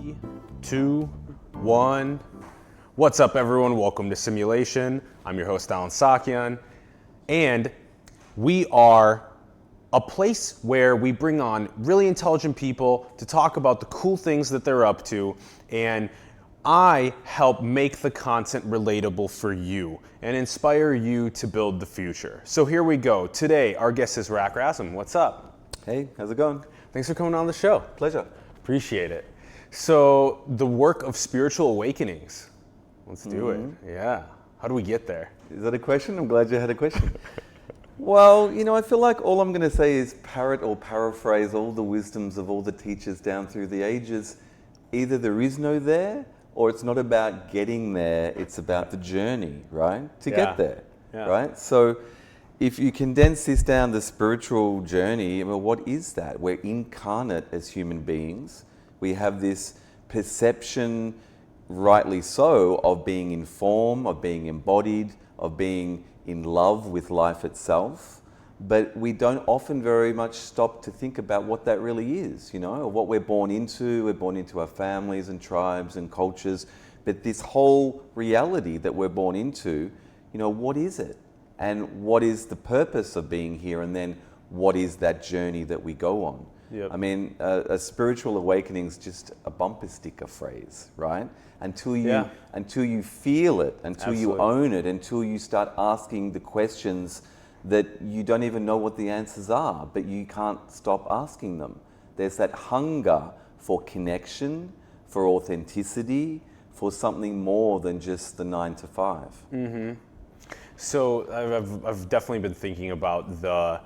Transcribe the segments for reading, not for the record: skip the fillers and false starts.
Three, two, one. What's up, everyone? Welcome to Simulation. I'm your host, Alan Sakyan, and we are a place where we bring on really intelligent people to talk about the cool things that they're up to, and I help make the content relatable for you and inspire you to build the future. So here we go. Today, our guest is Rak Rasm. What's up? Hey, how's it going? Thanks for coming on the show. Pleasure. Appreciate it. So, the work of spiritual awakenings. Let's do it. Yeah. How do we get there? Is that a question? I'm glad you had a question. Well, I feel like all I'm going to say is parrot or paraphrase all the wisdoms of all the teachers down through the ages. Either there is no there, or it's not about getting there, it's about the journey, right? To get there, right? So, if you condense this down, the spiritual journey, what is that? We're incarnate as human beings. We have this perception, rightly so, of being in form, of being embodied, of being in love with life itself. But we don't often very much stop to think about what that really is, or what we're born into. We're born into our families and tribes and cultures. But this whole reality that we're born into, what is it? And what is the purpose of being here? And then what is that journey that we go on? Yep. I mean, a spiritual awakening is just a bumper sticker phrase, right? Until you feel it, until you own it, until you start asking the questions that you don't even know what the answers are, but you can't stop asking them. There's that hunger for connection, for authenticity, for something more than just the 9 to 5. Mm-hmm. So I've definitely been thinking about the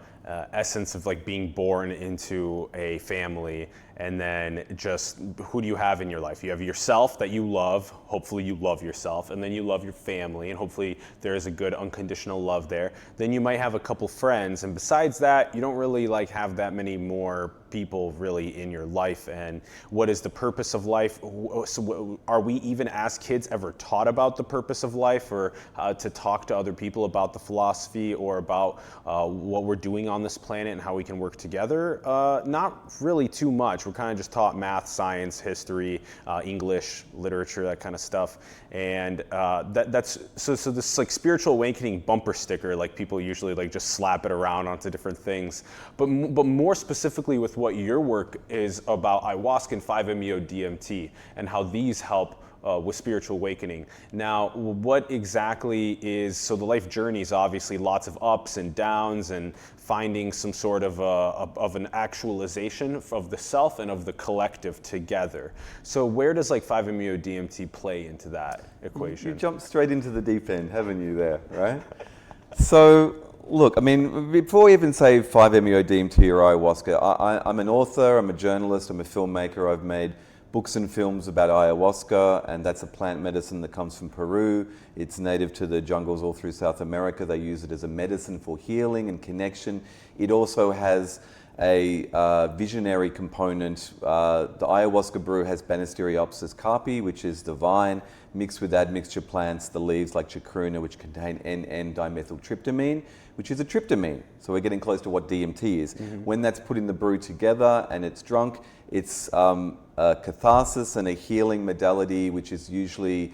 essence of like being born into a family, and then just who do you have in your life? You have yourself that you love. Hopefully you love yourself, and then you love your family, and hopefully there is a good unconditional love there. Then you might have a couple friends, and besides that, you don't really like have that many more people really in your life. And what is the purpose of life? So are we even as kids ever taught about the purpose of life, or to talk to other people about the philosophy or about what we're doing on this planet and how we can work together? Not really too much. We're kind of just taught math, science, history, English, literature, that kind of stuff. And that's so this like spiritual awakening bumper sticker, like people usually like just slap it around onto different things. But more specifically with what your work is about, ayahuasca and 5-MeO-DMT, and how these help with spiritual awakening. Now, what exactly is, so the life journey is obviously lots of ups and downs and finding some sort of an actualization of the self and of the collective together. So where does like 5-MeO-DMT play into that equation? You jumped straight into the deep end, haven't you there, right? So, look, I mean, before we even say 5-MeO-DMT or ayahuasca, I'm an author, I'm a journalist, I'm a filmmaker. I've made books and films about ayahuasca, and that's a plant medicine that comes from Peru. It's native to the jungles all through South America. They use it as a medicine for healing and connection. It also has a visionary component. The ayahuasca brew has Banisteriopsis carpi, which is the vine, mixed with admixture plants, the leaves like chacruna, which contain N,N-dimethyltryptamine, which is a tryptamine. So we're getting close to what DMT is. Mm-hmm. When that's put in the brew together and it's drunk, it's a catharsis and a healing modality, which is usually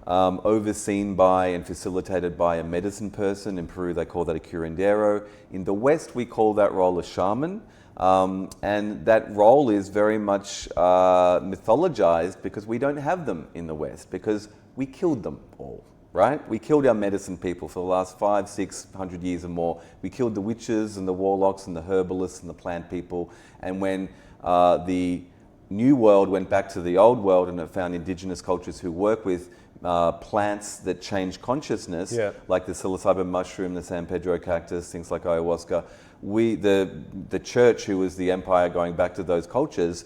overseen by and facilitated by a medicine person. In Peru, they call that a curandero. In the West, we call that role a shaman. And that role is very much mythologized because we don't have them in the West, because we killed them all, right? We killed our medicine people for the last 500-600 years or more. We killed the witches and the warlocks and the herbalists and the plant people. And when the New World went back to the Old World and it found indigenous cultures who work with plants that change consciousness, like the psilocybin mushroom, the San Pedro cactus, things like ayahuasca, the church, who was the empire going back to those cultures,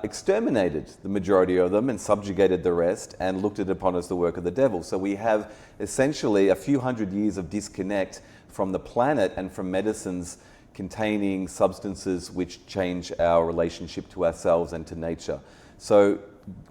exterminated the majority of them and subjugated the rest and looked it upon as the work of the devil. So we have essentially a few hundred years of disconnect from the planet and from medicines containing substances which change our relationship to ourselves and to nature. So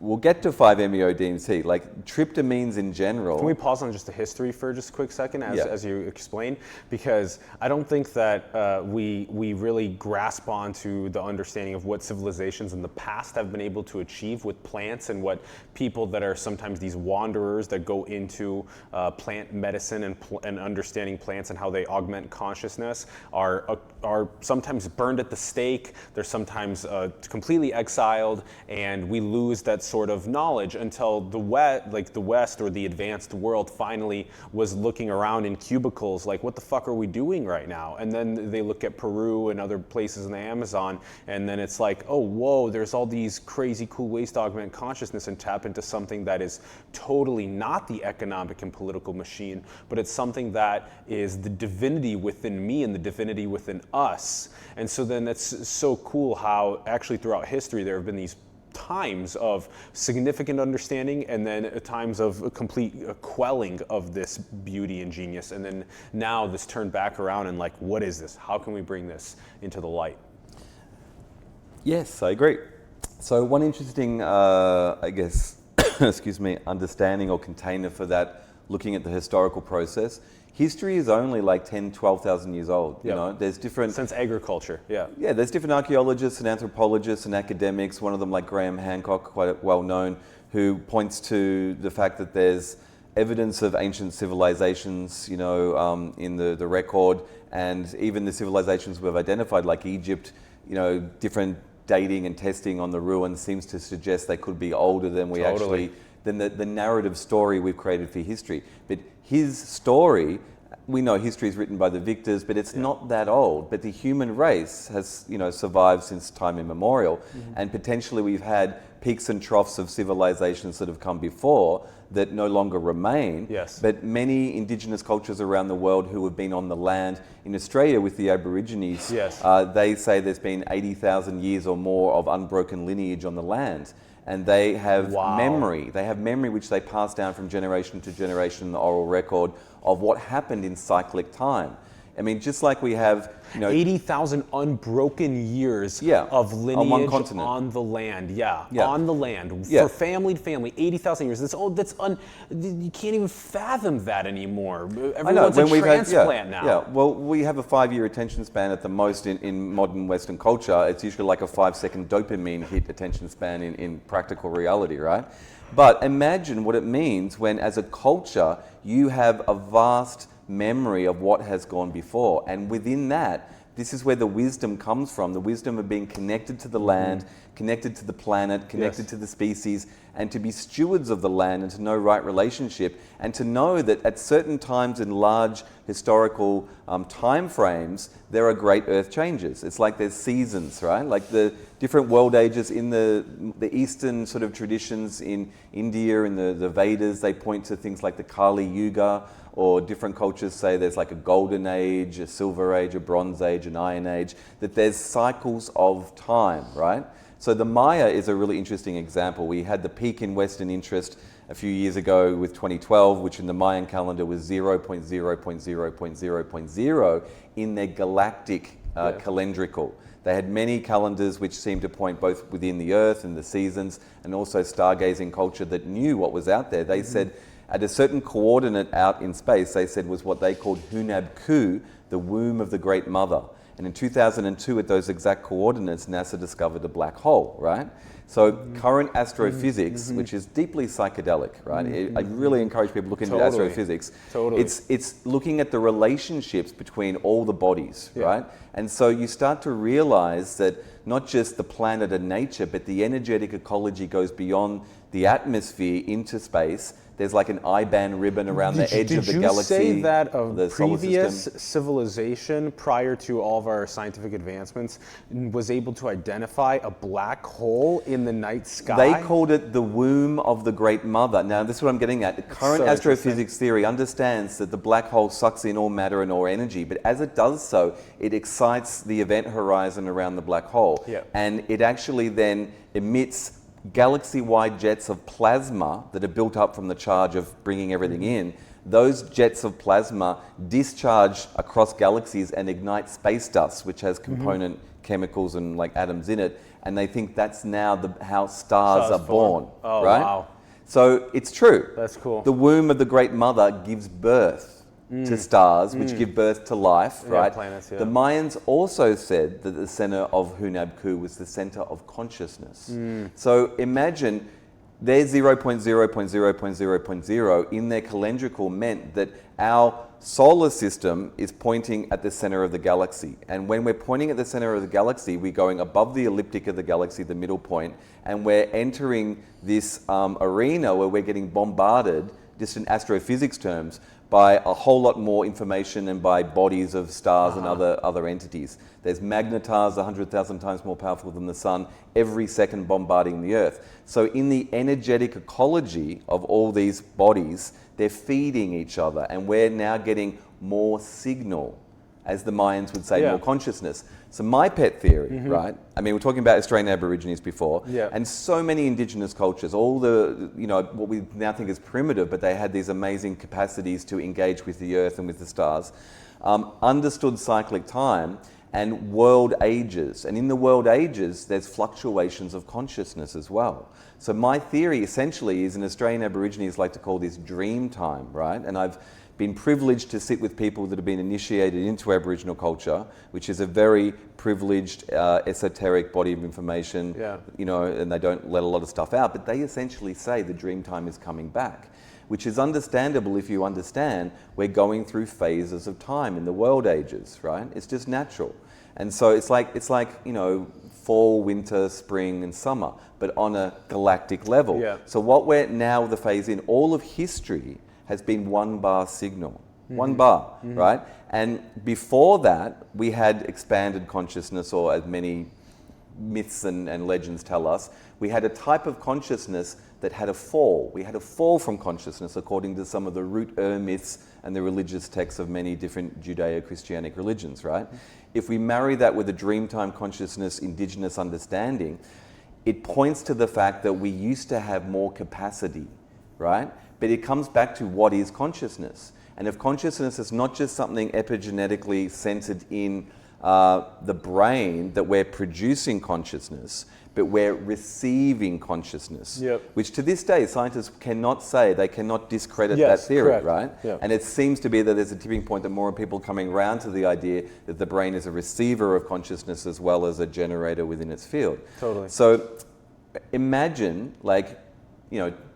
we'll get to 5-MeO-DMT, like tryptamines in general. Can we pause on just the history for just a quick second as you explain? Because I don't think that we really grasp onto the understanding of what civilizations in the past have been able to achieve with plants, and what people that are sometimes these wanderers that go into plant medicine and understanding plants and how they augment consciousness are sometimes burned at the stake. They're sometimes completely exiled, and we lose that sort of knowledge until the West or the advanced world finally was looking around in cubicles like, what the fuck are we doing right now? And then they look at Peru and other places in the Amazon, and then it's like, oh, whoa, there's all these crazy cool ways to augment consciousness and tap into something that is totally not the economic and political machine, but it's something that is the divinity within me and the divinity within us. And so then it's so cool how actually throughout history there have been these times of significant understanding, and then times of a complete quelling of this beauty and genius, and then now this turned back around and like, what is this? How can we bring this into the light? Yes, I agree. So one interesting, I guess, excuse me, understanding or container for that, looking at the historical process, history is only like 10, 12,000 years old. You know, there's different... Since agriculture, yeah, there's different archaeologists and anthropologists and academics, one of them like Graham Hancock, quite well known, who points to the fact that there's evidence of ancient civilizations, you know, in the record, and even the civilizations we've identified, like Egypt, you know, different dating and testing on the ruins seems to suggest they could be older than we actually... than the narrative story we've created for history. But his story, we know history is written by the victors, but it's not that old. But the human race has, you know, survived since time immemorial, and potentially we've had peaks and troughs of civilizations that have come before that no longer remain. Yes. But many indigenous cultures around the world who have been on the land, in Australia with the Aborigines, they say there's been 80,000 years or more of unbroken lineage on the land. And they have memory. They have memory which they pass down from generation to generation in the oral record of what happened in cyclic time. I mean, just like we have, you know, 80,000 unbroken years of lineage on one continent. On the land, on the land, for family to family, 80,000 years. You can't even fathom that anymore. Everyone's a transplant now. Yeah, well, we have a 5-year attention span at the most in modern Western culture. It's usually like a 5-second dopamine hit attention span in practical reality, right? But imagine what it means when, as a culture, you have a vast memory of what has gone before, and within that, this is where the wisdom comes from, the wisdom of being connected to the land, connected to the planet, connected to the species, and to be stewards of the land and to know right relationship, and to know that at certain times in large historical time frames, there are great earth changes. It's like there's seasons, right? Like the different world ages in the Eastern sort of traditions in India, in the Vedas, they point to things like the Kali Yuga, or different cultures say there's like a golden age, a silver age, a bronze age, an iron age, that there's cycles of time, right? So the Maya is a really interesting example. We had the peak in Western interest a few years ago with 2012, which in the Mayan calendar was 0.0.0.0.0 in their galactic calendrical. They had many calendars which seemed to point both within the Earth and the seasons, and also stargazing culture that knew what was out there. They said, at a certain coordinate out in space, they said was what they called Hunab Ku, the womb of the Great Mother. And in 2002, at those exact coordinates, NASA discovered a black hole, right? So current astrophysics, which is deeply psychedelic, right? I really encourage people to look into astrophysics. It's looking at the relationships between all the bodies, right? And so you start to realize that not just the planet and nature, but the energetic ecology goes beyond the atmosphere into space. There's like an I-band ribbon around the edge of the galaxy. Did you say that a the previous civilization, prior to all of our scientific advancements, was able to identify a black hole in the night sky? They called it the womb of the Great Mother. Now, this is what I'm getting at. The current astrophysics theory understands that the black hole sucks in all matter and all energy, but as it does so, it excites the event horizon around the black hole. And it actually then emits galaxy-wide jets of plasma that are built up from the charge of bringing everything in those jets of plasma discharge across galaxies and ignite space dust, which has component chemicals and like atoms in it. And they think that's now how stars are born. Oh, right? wow. So it's true. That's cool. The womb of the Great Mother gives birth to stars, which give birth to life, right? Planets, yeah. The Mayans also said that the center of Hunab Ku was the center of consciousness. So imagine their 0.0.0.0.0 in their calendrical meant that our solar system is pointing at the center of the galaxy. And when we're pointing at the center of the galaxy, we're going above the ecliptic of the galaxy, the middle point, and we're entering this arena where we're getting bombarded, just in astrophysics terms, by a whole lot more information and by bodies of stars and other entities. There's magnetars 100,000 times more powerful than the sun, every second bombarding the Earth. So in the energetic ecology of all these bodies, they're feeding each other, and we're now getting more signal, as the Mayans would say, more consciousness. So my pet theory, right? I mean, we're talking about Australian Aborigines before, and so many indigenous cultures, all the, what we now think is primitive, but they had these amazing capacities to engage with the Earth and with the stars, understood cyclic time and world ages. And in the world ages, there's fluctuations of consciousness as well. So my theory essentially is, an Australian Aborigines like to call this dream time, right? And I've been privileged to sit with people that have been initiated into Aboriginal culture, which is a very privileged, esoteric body of information, and they don't let a lot of stuff out, but they essentially say the dream time is coming back, which is understandable if you understand we're going through phases of time in the world ages, right? It's just natural. And so it's like fall, winter, spring, and summer, but on a galactic level. Yeah. So what we're now the phase in, all of history has been one bar signal, one bar, right? And before that, we had expanded consciousness, or as many myths and legends tell us, we had a type of consciousness that had a fall. We had a fall from consciousness according to some of the root myths and the religious texts of many different Judeo-Christianic religions, right? If we marry that with a dreamtime consciousness, indigenous understanding, it points to the fact that we used to have more capacity, right? But it comes back to what is consciousness. And if consciousness is not just something epigenetically centered in the brain, that we're producing consciousness, but we're receiving consciousness, which to this day scientists cannot say, they cannot discredit that theory, right? And it seems to be that there's a tipping point that more people are coming around to the idea that the brain is a receiver of consciousness as well as a generator within its field. Totally. So imagine,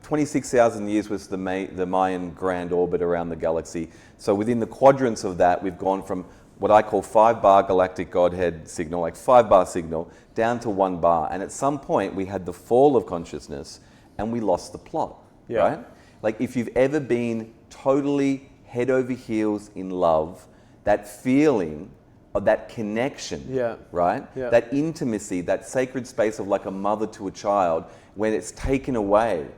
26,000 years was the Mayan grand orbit around the galaxy. So within the quadrants of that, we've gone from what I call 5-bar galactic Godhead signal, like 5-bar signal, down to 1 bar. And at some point, we had the fall of consciousness and we lost the plot, right? Like if you've ever been totally head over heels in love, that feeling of that connection, right? That intimacy, that sacred space of like a mother to a child, when it's taken away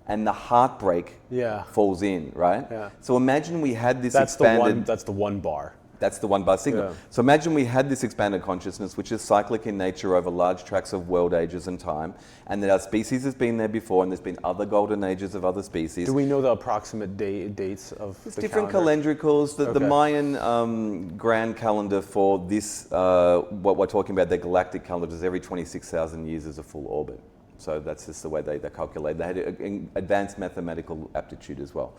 and the heartbreak falls in, right? So imagine we had this expanded... That's the 1 bar. That's the 1-bar signal. So imagine we had this expanded consciousness, which is cyclic in nature over large tracts of world ages and time, and that our species has been there before, and there's been other golden ages of other species. Do we know the approximate dates of the different calendar? calendricals. The Mayan grand calendar for this, what we're talking about, their galactic calendar, is every 26,000 years is a full orbit. So that's just the way they calculate. They had advanced mathematical aptitude as well.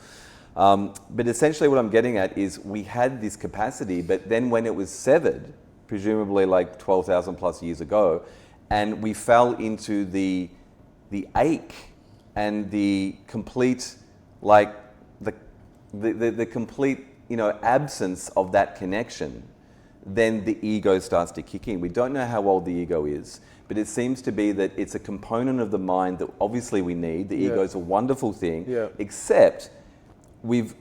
But essentially what I'm getting at is we had this capacity, but then when it was severed, presumably like 12,000 plus years ago, and we fell into the ache and the complete, the complete, absence of that connection, then the ego starts to kick in. We don't know how old the ego is, but it seems to be that it's a component of the mind that obviously we need. The ego is a wonderful thing, except we've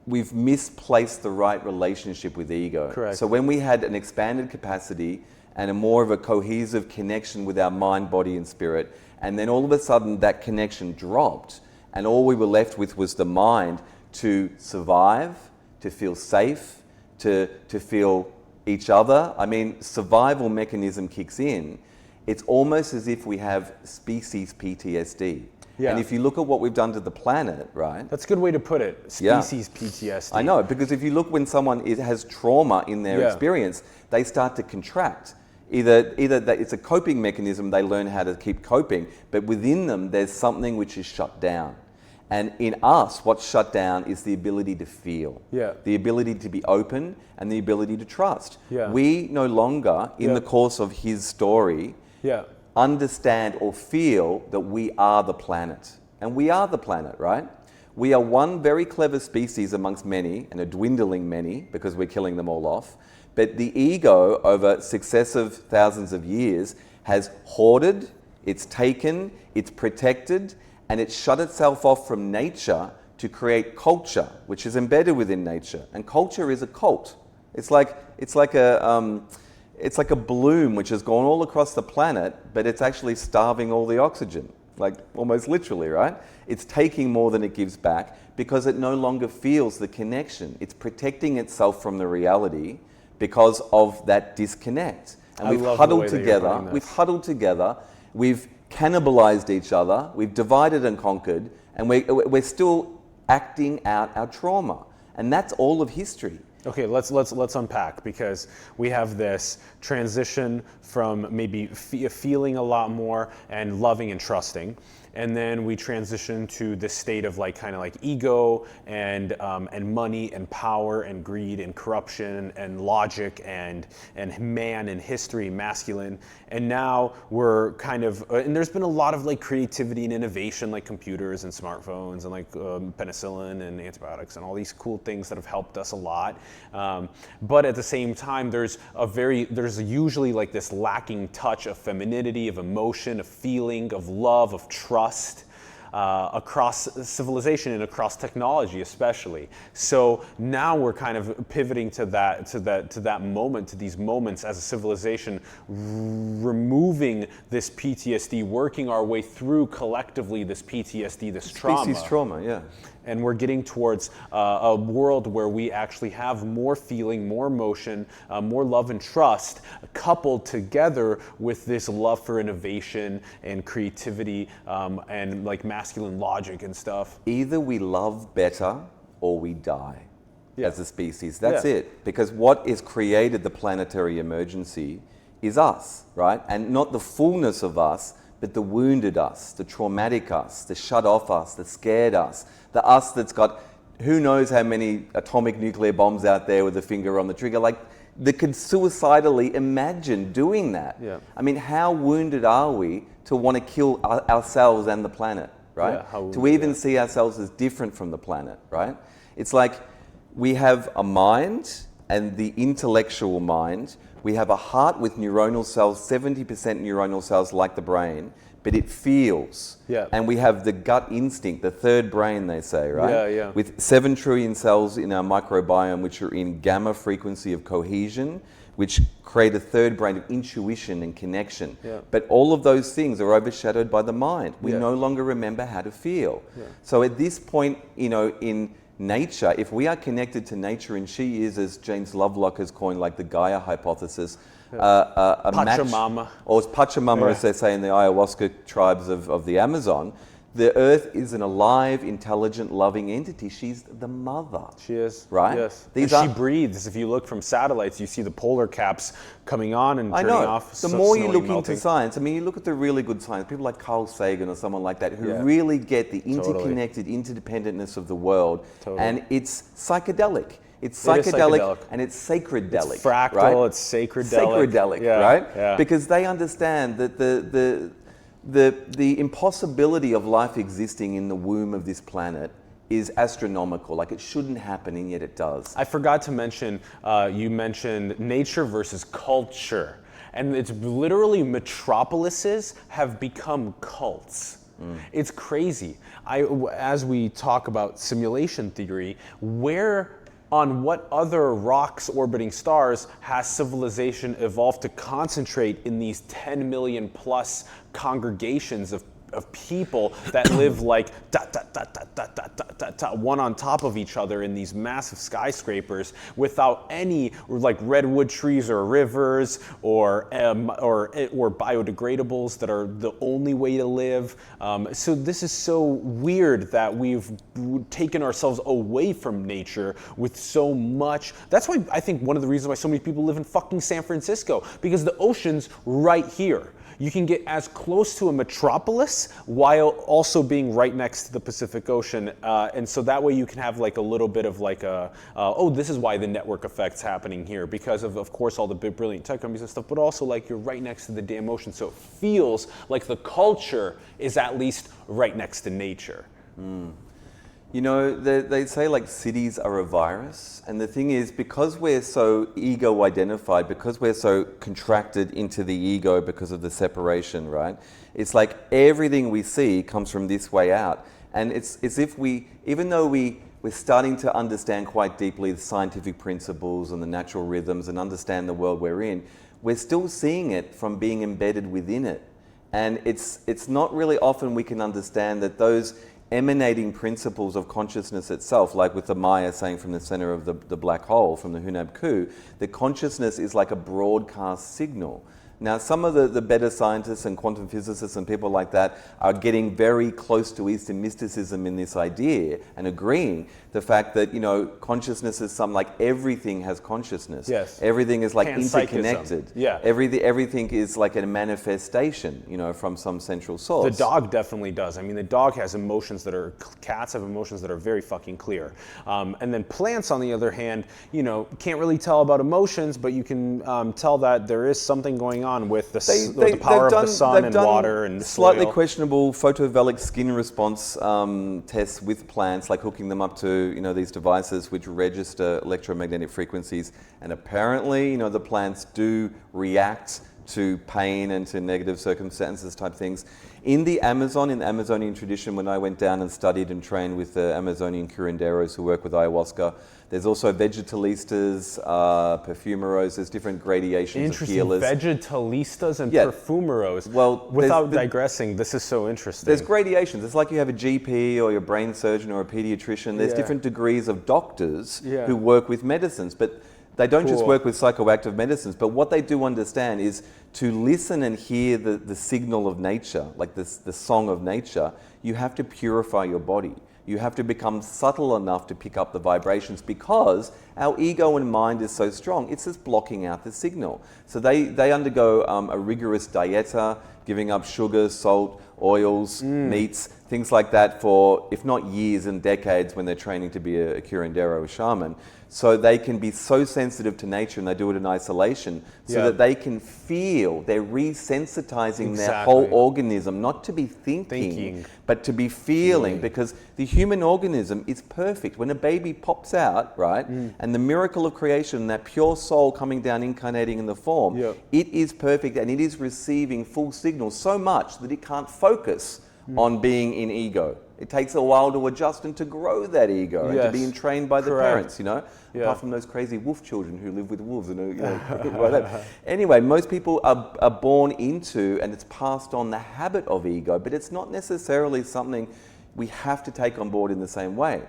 misplaced the right relationship with ego. Correct. So when we had an expanded capacity and a more of a cohesive connection with our mind, body, and spirit, and then all of a sudden that connection dropped, and all we were left with was the mind to survive, to feel safe, to feel each other. I mean, survival mechanism kicks in. It's almost as if we have species PTSD. Yeah. And if you look at what we've done to the planet, right? That's a good way to put it. Yeah. Species PTSD. I know, because if you look when someone has trauma in their Yeah. experience, they start to contract. Either that it's a coping mechanism, they learn how to keep coping, but within them there's something which is shut down. And in us, what's shut down is the ability to feel, Yeah. the ability to be open, and the ability to trust. Yeah. We no longer, in Yeah. the course of his story, Yeah. understand or feel that we are the planet. And we are the planet, right? We are one very clever species amongst many, and a dwindling many, because we're killing them all off. But the ego, over successive thousands of years, has hoarded, it's taken, it's protected, and it's shut itself off from nature to create culture, which is embedded within nature. And culture is a cult. It's like a bloom which has gone all across the planet, but it's actually starving all the oxygen, like almost literally, right? It's taking more than it gives back because it no longer feels the connection. It's protecting itself from the reality because of that disconnect. And I we've love the huddled way that you're together, putting we've cannibalized each other, we've divided and conquered, and we're still acting out our trauma. And that's all of history. Okay, let's unpack, because we have this transition from maybe feeling a lot more and loving and trusting, and then we transition to this state of like kind of like ego and money and power and greed and corruption and logic and man and history, masculine, and now we're kind of and there's been a lot of like creativity and innovation, like computers and smartphones and like penicillin and antibiotics and all these cool things that have helped us a lot. But at the same time, there's usually like this lacking touch of femininity, of emotion, of feeling, of love, of trust across civilization and across technology, especially. So now we're kind of pivoting to that moment, to these moments as a civilization, removing this PTSD, working our way through collectively this PTSD, this trauma. Species trauma, yeah. And we're getting towards a world where we actually have more feeling, more emotion, more love and trust, coupled together with this love for innovation and creativity and like masculine logic and stuff. Either we love better or we die Yeah. as a species. That's Yeah. it. Because what has created the planetary emergency is us, right? And not the fullness of us, but the wounded us, the traumatic us, the shut off us, the scared us, the us that's got who knows how many atomic nuclear bombs out there with a finger on the trigger, like that could suicidally imagine doing that. Yeah. I mean, how wounded are we to want to kill ourselves and the planet, right? Yeah, how to wounded, even see ourselves as different from the planet, right? It's like we have a mind and the intellectual mind. We have a heart with neuronal cells, 70% neuronal cells like the brain, but it feels. Yeah. And we have the gut instinct, the third brain, they say, right? Yeah, yeah. With 7 trillion cells in our microbiome, which are in gamma frequency of cohesion, which create a third brain of intuition and connection. Yeah. But all of those things are overshadowed by the mind. We Yeah. no longer remember how to feel. Yeah. So at this point, in nature, if we are connected to nature, and she is, as James Lovelock has coined, like the Gaia hypothesis, a match, Pachamama. or it's Pachamama, Yeah. as they say in the ayahuasca tribes of the Amazon. The earth is an alive, intelligent, loving entity. She's the mother. She is. Right? Yes. These And she are- breathes. If you look from satellites, you see the polar caps coming on and I turning know. off. The more you slowly look melting. into science, I mean, you look at the really good science, people like Carl Sagan or someone like that, who Yeah. really get the Totally. interconnected interdependentness of the world. Totally. And it's psychedelic. It's It is psychedelic, psychedelic. and it's sacredelic. It's fractal, right? it's sacredelic. Sacredelic, Yeah, right? yeah. Because they understand that the impossibility of life existing in the womb of this planet is astronomical. Like, it shouldn't happen, and yet it does. I forgot to mention, you mentioned nature versus culture. And it's literally metropolises have become cults. It's crazy. As we talk about simulation theory, on what other rocks orbiting stars has civilization evolved to concentrate in these 10 million plus congregations of people that live like one on top of each other in these massive skyscrapers without any like redwood trees or rivers or biodegradables that are the only way to live. So this is so weird that we've taken ourselves away from nature with so much. That's why I think one of the reasons why so many people live in fucking San Francisco, because the ocean's right here. You can get as close to a metropolis while also being right next to the Pacific Ocean. And so that way you can have like a little bit of like this is why the network effect's happening here, because of course, all the big brilliant tech companies and stuff, but also like you're right next to the damn ocean. So it feels like the culture is at least right next to nature. You know, they say like cities are a virus, and the thing is, because we're so ego-identified, because we're so contracted into the ego because of the separation, right? It's like everything we see comes from this way out, and it's as if even though we're starting to understand quite deeply the scientific principles and the natural rhythms and understand the world we're in, we're still seeing it from being embedded within it, and it's not really often we can understand that those emanating principles of consciousness itself, like with the Maya saying from the center of the black hole, from the Hunab Ku, that consciousness is like a broadcast signal. Now, some of the better scientists and quantum physicists and people like that are getting very close to Eastern mysticism in this idea and agreeing the fact that, you know, consciousness is like everything has consciousness. Yes. Everything is like Panpsychism. interconnected. Yeah. Everything is like a manifestation, you know, from some central source. The dog definitely does. I mean, the dog has emotions that are, cats have emotions that are very fucking clear. And then plants, on the other hand, you know, can't really tell about emotions, but you can tell that there is something going on with the power of the sun and water and slightly soil. questionable photovoltaic skin response tests with plants, like hooking them up to, you know, these devices which register electromagnetic frequencies, and apparently, you know, the plants do react to pain and to negative circumstances type things. In the Amazonian tradition, when I went down and studied and trained with the Amazonian curanderos who work with ayahuasca, there's also vegetalistas, perfumeros, there's different gradations of healers. Vegetalistas and perfumeros. Well, without digressing, this is so interesting. There's gradations. It's like you have a GP or your brain surgeon or a pediatrician. There's different degrees of doctors who work with medicines, but they don't just work with psychoactive medicines, but what they do understand is to listen and hear the signal of nature, like the song of nature. You have to purify your body. You have to become subtle enough to pick up the vibrations, because our ego and mind is so strong, it's just blocking out the signal. So they undergo a rigorous dieta, giving up sugar, salt, oils, meats, things like that for, if not years and decades, when they're training to be a curandero, a shaman. So they can be so sensitive to nature, and they do it in isolation, so that they can feel, they're resensitizing their whole organism, not to be thinking, but to be feeling, because the human organism is perfect. When a baby pops out, right, and the miracle of creation, that pure soul coming down, incarnating in the form, it is perfect, and it is receiving full signals so much that it can't focus on being in ego. It takes a while to adjust and to grow that ego and to be entrained by the parents, you know, apart from those crazy wolf children who live with wolves and, you know, Anyway, most people are born into, and it's passed on, the habit of ego, but it's not necessarily something we have to take on board in the same way.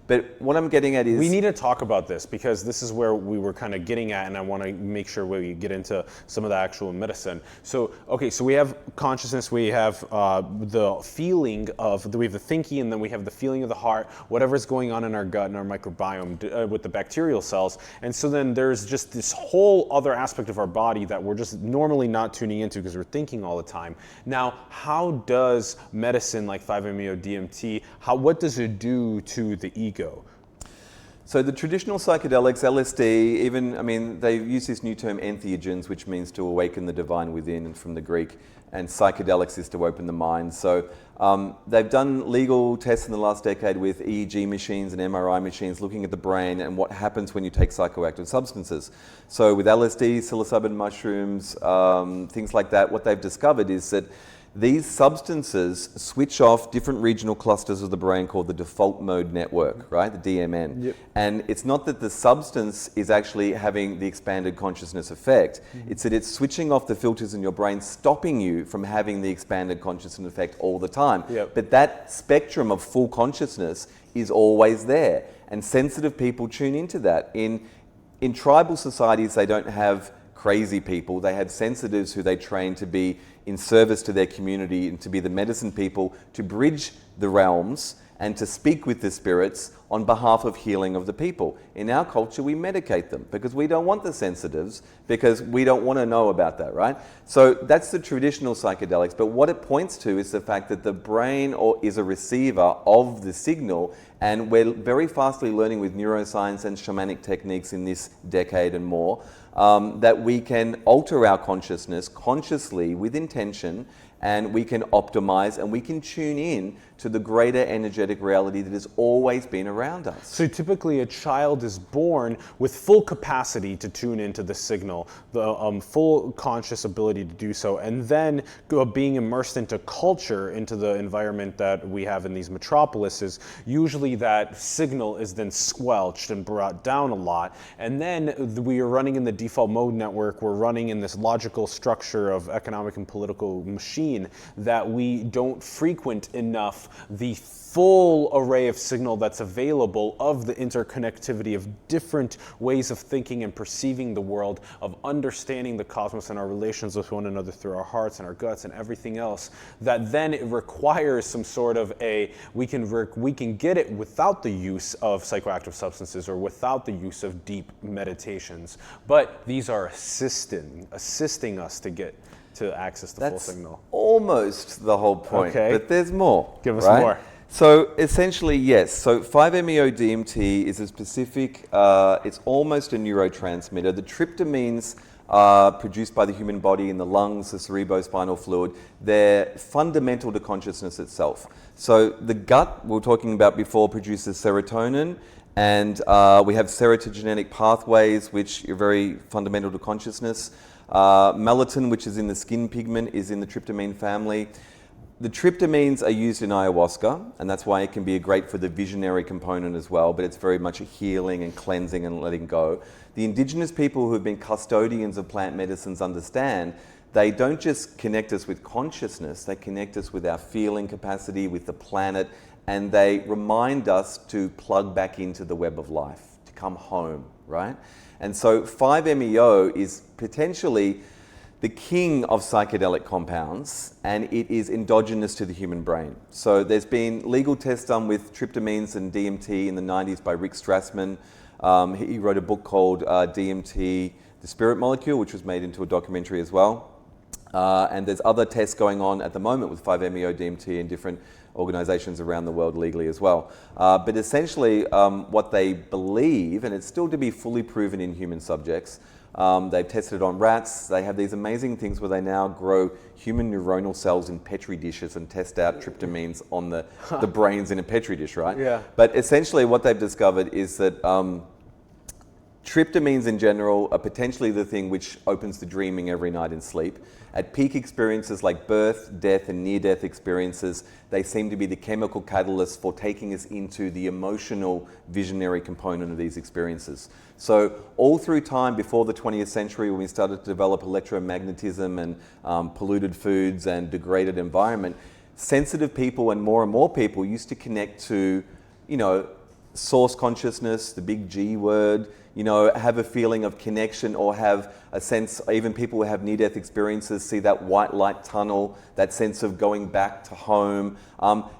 But what I'm getting at is... We need to talk about this, because this is where we were kind of getting at, and I want to make sure we get into some of the actual medicine. So, okay, so we have consciousness, we have the feeling of, we have the thinking, and then we have the feeling of the heart, whatever's going on in our gut and our microbiome with the bacterial cells. And so then there's just this whole other aspect of our body that we're just normally not tuning into because we're thinking all the time. Now, how does medicine like 5-MeO-DMT, what does it do to the ego? So the traditional psychedelics, LSD, even, I mean, they use this new term entheogens, which means to awaken the divine within, and from the Greek, and psychedelics is to open the mind. So they've done legal tests in the last decade with EEG machines and MRI machines looking at the brain and what happens when you take psychoactive substances. So with LSD, psilocybin mushrooms, things like that, what they've discovered is that these substances switch off different regional clusters of the brain called the default mode network, right? The DMN. Yep. And it's not that the substance is actually having the expanded consciousness effect. It's that it's switching off the filters in your brain, stopping you from having the expanded consciousness effect all the time. Yep. But that spectrum of full consciousness is always there. And sensitive people tune into that. In tribal societies, they don't have crazy people. They have sensitives who they train to be in service to their community and to be the medicine people, to bridge the realms and to speak with the spirits on behalf of healing of the people. In our culture, we medicate them because we don't want the sensitives, because we don't want to know about that, right? So that's the traditional psychedelics, but what it points to is the fact that the brain is a receiver of the signal, and we're very fastly learning with neuroscience and shamanic techniques in this decade and more, that we can alter our consciousness consciously with intention, and we can optimize and we can tune in to the greater energetic reality that has always been around us. So typically a child is born with full capacity to tune into the signal, the full conscious ability to do so, and then being immersed into culture, into the environment that we have in these metropolises, usually that signal is then squelched and brought down a lot, and then we are running in the default mode network, we're running in this logical structure of economic and political machine that we don't frequent enough the full array of signal that's available of the interconnectivity of different ways of thinking and perceiving the world, of understanding the cosmos and our relations with one another through our hearts and our guts and everything else, that then it requires some sort of we can get it without the use of psychoactive substances or without the use of deep meditations. But these are assisting us to get to access the full signal. Almost the whole point, Okay. but there's more. Give us right? more. So essentially, yes. So 5-MeO-DMT is a specific, it's almost a neurotransmitter. The tryptamines are produced by the human body in the lungs, the cerebrospinal fluid. They're fundamental to consciousness itself. So the gut, we were talking about before, produces serotonin, and we have serotogenetic pathways, which are very fundamental to consciousness. Melatonin, which is in the skin pigment, is in the tryptamine family. The tryptamines are used in ayahuasca, and that's why it can be great for the visionary component as well, but it's very much a healing and cleansing and letting go. The indigenous people who have been custodians of plant medicines understand they don't just connect us with consciousness, they connect us with our feeling capacity, with the planet, and they remind us to plug back into the web of life, to come home, right? And so 5-MeO is potentially the king of psychedelic compounds, and it is endogenous to the human brain. So there's been legal tests done with tryptamines and DMT in the 90s by Rick Strassman. He wrote a book called DMT, The Spirit Molecule, which was made into a documentary as well. And there's other tests going on at the moment with 5-MeO-DMT in different organizations around the world legally as well. But essentially what they believe, and it's still to be fully proven in human subjects, they've tested it on rats. They have these amazing things where they now grow human neuronal cells in Petri dishes and test out tryptamines on the brains in a Petri dish, right? Yeah. But essentially what they've discovered is that tryptamines in general are potentially the thing which opens the dreaming every night in sleep. At peak experiences like birth, death, and near-death experiences, they seem to be the chemical catalyst for taking us into the emotional, visionary component of these experiences. So all through time before the 20th century, when we started to develop electromagnetism and polluted foods and degraded environment, sensitive people and more people used to connect to, source consciousness, the big G word, have a feeling of connection or have a sense, even people who have near-death experiences see that white light tunnel, that sense of going back to home.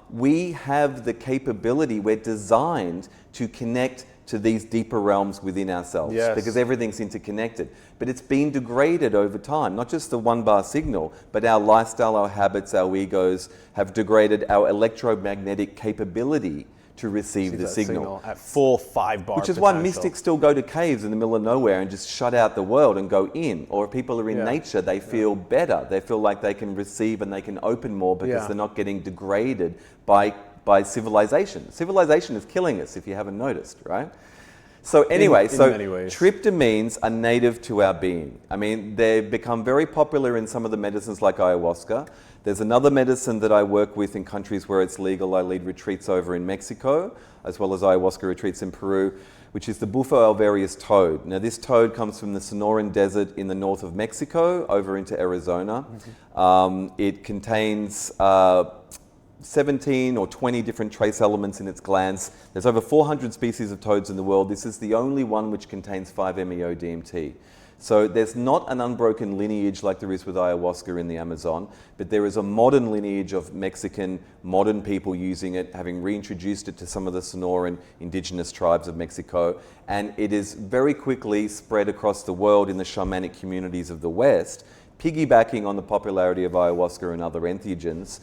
We have the capability, we're designed to connect to these deeper realms within ourselves, yes, because everything's interconnected. But it's been degraded over time, not just the one-bar signal, but our lifestyle, our habits, our egos have degraded our electromagnetic capability to receive the signal at full 5-bar which is why potential. mystics still go to caves in the middle of nowhere and just shut out the world and go in. Or if people are in nature, they feel better. They feel like they can receive and they can open more because they're not getting degraded by civilization. Civilization is killing us, if you haven't noticed, right? So anyway, in many ways. tryptamines are native to our being. I mean, they've become very popular in some of the medicines like ayahuasca. There's another medicine that I work with in countries where it's legal. I lead retreats over in Mexico, as well as ayahuasca retreats in Peru, which is the Bufo alvarius toad. Now, this toad comes from the Sonoran Desert in the north of Mexico over into Arizona. It contains 17 or 20 different trace elements in its glands. There's over 400 species of toads in the world. This is the only one which contains 5-MeO-DMT. So there's not an unbroken lineage like there is with ayahuasca in the Amazon, but there is a modern lineage of Mexican modern people using it, having reintroduced it to some of the Sonoran indigenous tribes of Mexico. And it is very quickly spread across the world in the shamanic communities of the West, piggybacking on the popularity of ayahuasca and other entheogens.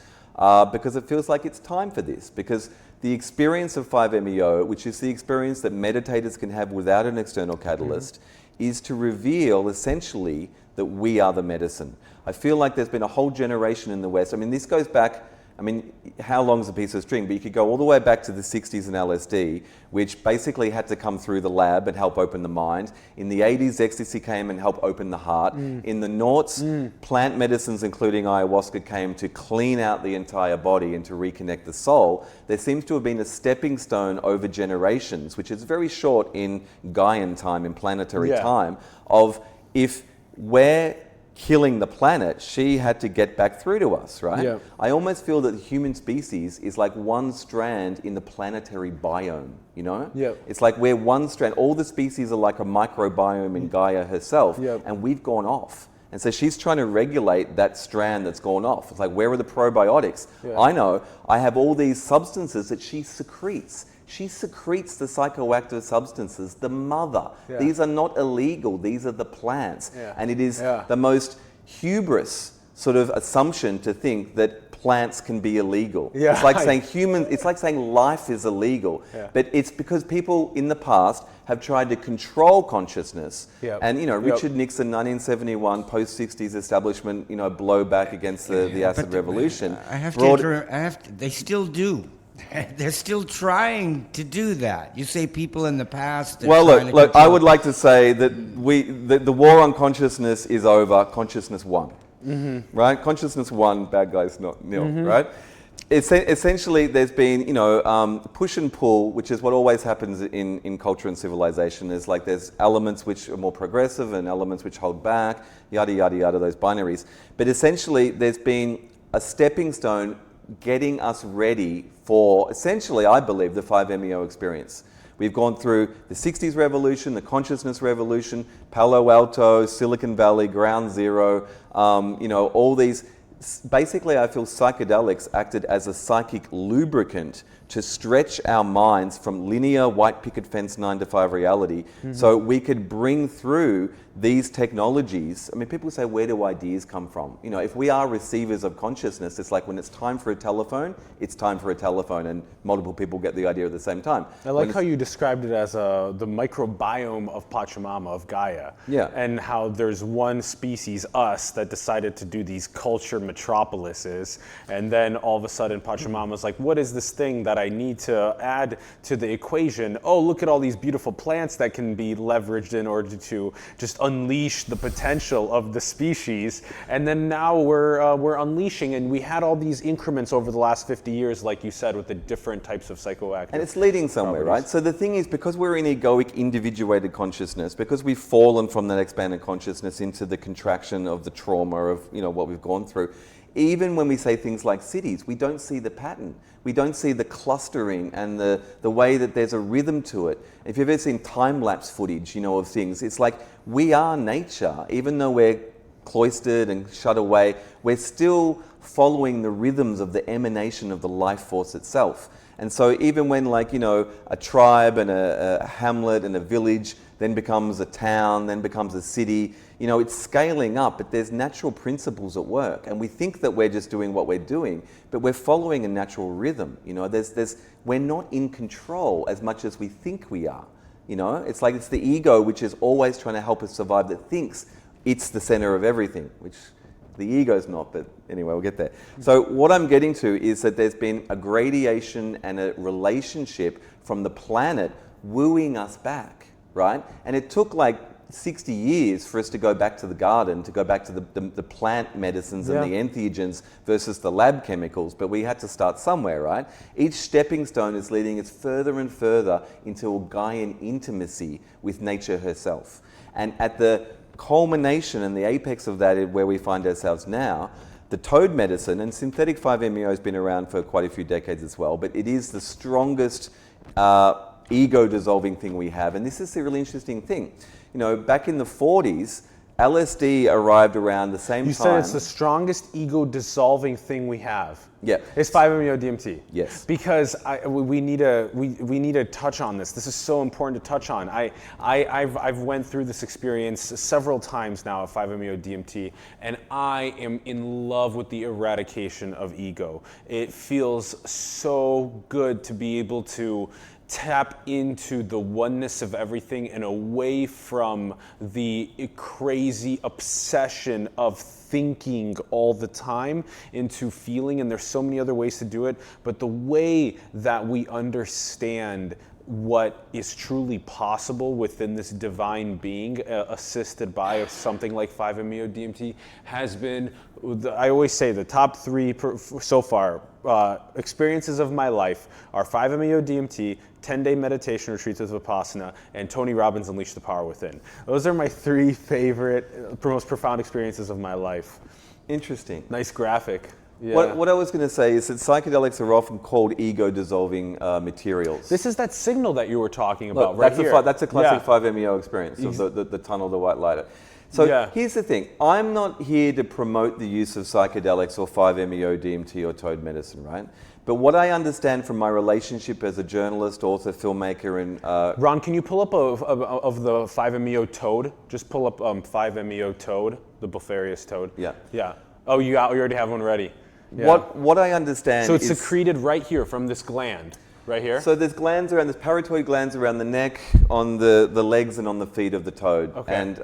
Because it feels like it's time for this. Because the experience of 5-MeO, which is the experience that meditators can have without an external catalyst, is to reveal essentially that we are the medicine. I feel like there's been a whole generation in the West. I mean, this goes back, I mean, how long's a piece of string? But you could go all the way back to the 60s and LSD, which basically had to come through the lab and help open the mind. In the 80s, ecstasy came and helped open the heart. In the noughts, plant medicines, including ayahuasca, came to clean out the entire body and to reconnect the soul. There seems to have been a stepping stone over generations, which is very short in Gaian time, in planetary time, of if we're killing the planet, she had to get back through to us, right? Yeah. I almost feel that the human species is like one strand in the planetary biome, you know? Yeah. It's like we're one strand. All the species are like a microbiome in Gaia herself, and we've gone off. And so she's trying to regulate that strand that's gone off. It's like, where are the probiotics? I know, I have all these substances that she secretes. She secretes the psychoactive substances, the mother. These are not illegal, these are the plants. And it is the most hubris sort of assumption to think that plants can be illegal. It's like saying it's like saying life is illegal. But it's because people in the past have tried to control consciousness. And you know, Richard Nixon, 1971, post-60s establishment, you know, blowback against the acid revolution. They still do. They're still trying to do that. You say people in the past. Well, look. I would like to say that the war on consciousness is over. Consciousness won, right? Consciousness won. Bad guys not nil, right? Essentially, there's been push and pull, which is what always happens in culture and civilization. There's elements which are more progressive and elements which hold back. Yada yada yada. Those binaries. But essentially, there's been a stepping stone getting us ready for, essentially, I believe, the 5-MeO experience. We've gone through the 60s revolution, the consciousness revolution, Palo Alto, Silicon Valley, Ground Zero, all these. Basically, I feel psychedelics acted as a psychic lubricant to stretch our minds from linear white picket fence 9-to-5 reality, so we could bring through these technologies. I mean, people say, where do ideas come from? You know, if we are receivers of consciousness, it's like when it's time for a telephone, it's time for a telephone, and multiple people get the idea at the same time. I like how you described it as the microbiome of Pachamama, of Gaia. And how there's one species, us, that decided to do these culture metropolises, and then all of a sudden Pachamama's like, what is this thing that I need to add to the equation? Oh, look at all these beautiful plants that can be leveraged in order to just unleash the potential of the species. And then now we're unleashing, and we had all these increments over the last 50 years, like you said, with the different types of psychoactive. And it's leading somewhere, right? So the thing is, because we're in egoic, individuated consciousness, because we've fallen from that expanded consciousness into the contraction of the trauma of what we've gone through, even when we say things like cities, we don't see the pattern. We don't see the clustering and the way that there's a rhythm to it. If you've ever seen time-lapse footage, of things, it's like we are nature. Even though we're cloistered and shut away, we're still following the rhythms of the emanation of the life force itself. And so even when a tribe and a hamlet and a village then becomes a town, then becomes a city, it's scaling up, but there's natural principles at work. And we think that we're just doing what we're doing, but we're following a natural rhythm. We're not in control as much as we think we are. It's like it's the ego which is always trying to help us survive, that thinks it's the center of everything, which the ego's not, but anyway, we'll get there. So what I'm getting to is that there's been a gradation and a relationship from the planet wooing us back, right? And it took like 60 years for us to go back to the garden, to go back to the plant medicines and the entheogens versus the lab chemicals, but we had to start somewhere, right? Each stepping stone is leading us further and further into a Gaian intimacy with nature herself. And at the culmination and the apex of that is where we find ourselves now. The toad medicine, and synthetic 5-MeO has been around for quite a few decades as well, but it is the strongest ego-dissolving thing we have. And this is the really interesting thing. You know, back in the 40s, LSD arrived around the same time. You said it's the strongest ego-dissolving thing we have. Yeah. It's 5-MeO-DMT. Yes. Because we need to touch on this. This is so important to touch on. I've went through this experience several times now of 5-MeO-DMT, and I am in love with the eradication of ego. It feels so good to be able to tap into the oneness of everything and away from the crazy obsession of thinking all the time into feeling. And there's so many other ways to do it, but the way that we understand what is truly possible within this divine being assisted by something like 5-MeO-DMT has been, I always say, the top three so far experiences of my life are 5-MeO-DMT, 10-day meditation retreats with Vipassana, and Tony Robbins' Unleash the Power Within. Those are my three favorite, most profound experiences of my life. Interesting. Nice graphic. Yeah. What I was going to say is that psychedelics are often called ego-dissolving materials. This is that signal that you were talking about. Look, right here. that's a classic 5-MeO experience, of the tunnel, the white lighter. So here's the thing. I'm not here to promote the use of psychedelics or 5-MeO-DMT or toad medicine, right? But what I understand from my relationship as a journalist, author, filmmaker, and Ron, can you pull up of the 5-MeO toad? Just pull up 5-MeO toad, the Bufarius toad. Yeah. Yeah. Oh, you already have one ready. Yeah. What I understand So it's is secreted right here from this gland, right here? So there's glands around, there's parotoid glands around the neck, on the legs, and on the feet of the toad. Okay. And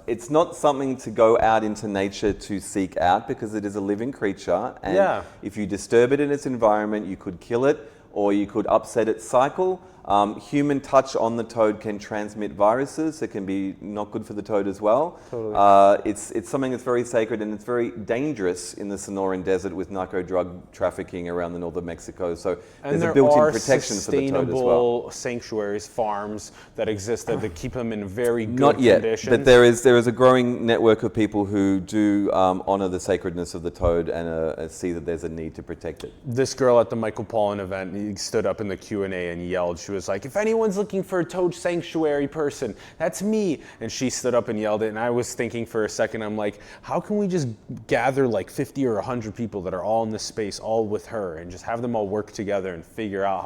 it's not something to go out into nature to seek out because it is a living creature. And if you disturb it in its environment, you could kill it or you could upset its cycle. Human touch on the toad can transmit viruses. It can be not good for the toad as well. Totally. It's something that's very sacred and it's very dangerous in the Sonoran Desert with narco drug trafficking around the north of Mexico. So there's a built-in protection for the toad as well. Sustainable sanctuaries, farms that exist that keep them in very good Not yet, conditions. but there is a growing network of people who do honor the sacredness of the toad and see that there's a need to protect it. This girl at the Michael Pollan event stood up in the Q&A and yelled. She was like, if anyone's looking for a toad sanctuary person, that's me. And she stood up and yelled it. And I was thinking for a second, I'm like, how can we just gather like 50 or 100 people that are all in this space, all with her, and just have them all work together and figure out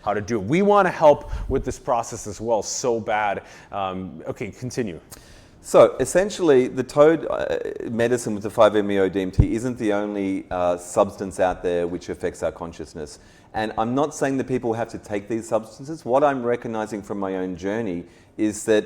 how to do it? We want to help with this process as well, so bad. Okay, continue. So essentially, the toad medicine with the 5-MeO-DMT isn't the only substance out there which affects our consciousness. And I'm not saying that people have to take these substances. What I'm recognizing from my own journey is that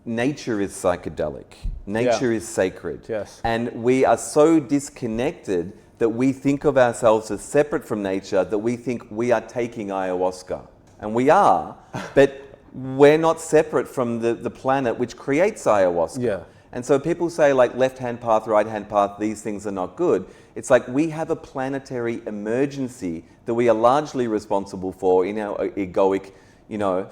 nature is psychedelic. Nature is sacred. Yes. And we are so disconnected that we think of ourselves as separate from nature, that we think we are taking ayahuasca. And we are, but we're not separate from the planet which creates ayahuasca. Yeah. And so people say like left-hand path, right-hand path, these things are not good. It's like we have a planetary emergency that we are largely responsible for in our egoic,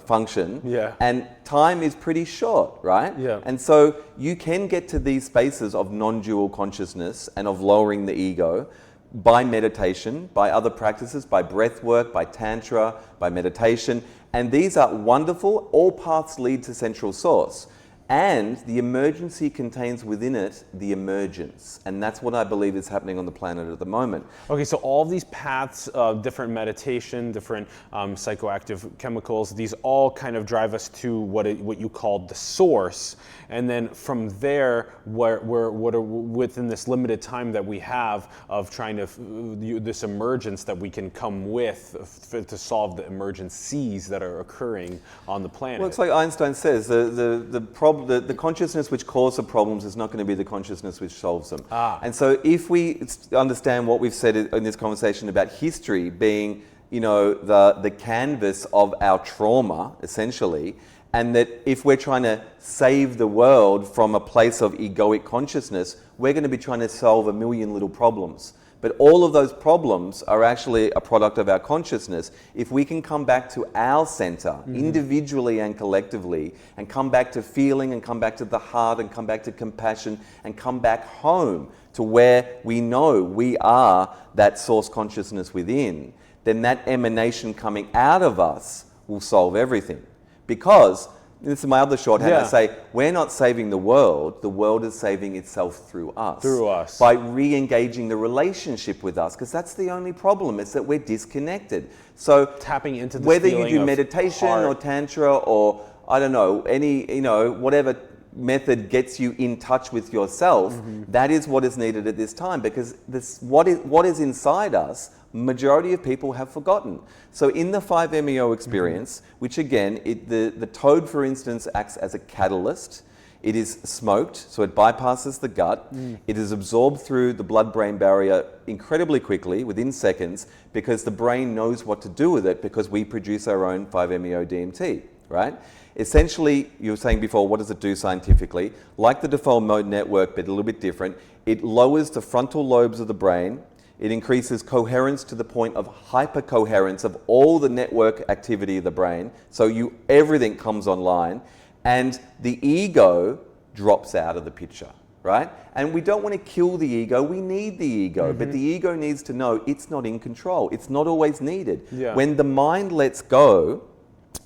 function. Yeah. And time is pretty short, right? Yeah. And so you can get to these spaces of non-dual consciousness and of lowering the ego by meditation, by other practices, by breath work, by tantra, by meditation. And these are wonderful. All paths lead to central source. And the emergency contains within it the emergence. And that's what I believe is happening on the planet at the moment. Okay, so all of these paths, different meditation, different psychoactive chemicals, these all kind of drive us to what you called the source. And then from there, within this limited time that we have of trying to, this emergence that we can come with to solve the emergencies that are occurring on the planet. Well, it's like Einstein says, the consciousness which causes the problems is not going to be the consciousness which solves them. And so if we understand what we've said in this conversation about history being the canvas of our trauma, essentially, and that if we're trying to save the world from a place of egoic consciousness, we're going to be trying to solve a million little problems. But all of those problems are actually a product of our consciousness. If we can come back to our center, individually and collectively, and come back to feeling, and come back to the heart, and come back to compassion, and come back home to where we know we are that source consciousness within, then that emanation coming out of us will solve everything. Because, this is my other shorthand, I say, we're not saving the world is saving itself through us. Through us. By re-engaging the relationship with us, because that's the only problem, is that we're disconnected. So tapping into this whether you feeling do of meditation heart. or tantra or, I don't know, any, whatever method gets you in touch with yourself, that is what is needed at this time, because what is inside us, majority of people have forgotten. So in the 5-MeO experience, which again, the toad, for instance, acts as a catalyst. It is smoked, so it bypasses the gut. It is absorbed through the blood-brain barrier incredibly quickly, within seconds, because the brain knows what to do with it, because we produce our own 5-MeO DMT, right? Essentially, you were saying before, what does it do scientifically? Like the default mode network, but a little bit different, it lowers the frontal lobes of the brain. It increases coherence to the point of hypercoherence of all the network activity of the brain. So everything comes online, and the ego drops out of the picture, right? And we don't want to kill the ego, we need the ego, but the ego needs to know it's not in control. It's not always needed. Yeah. When the mind lets go,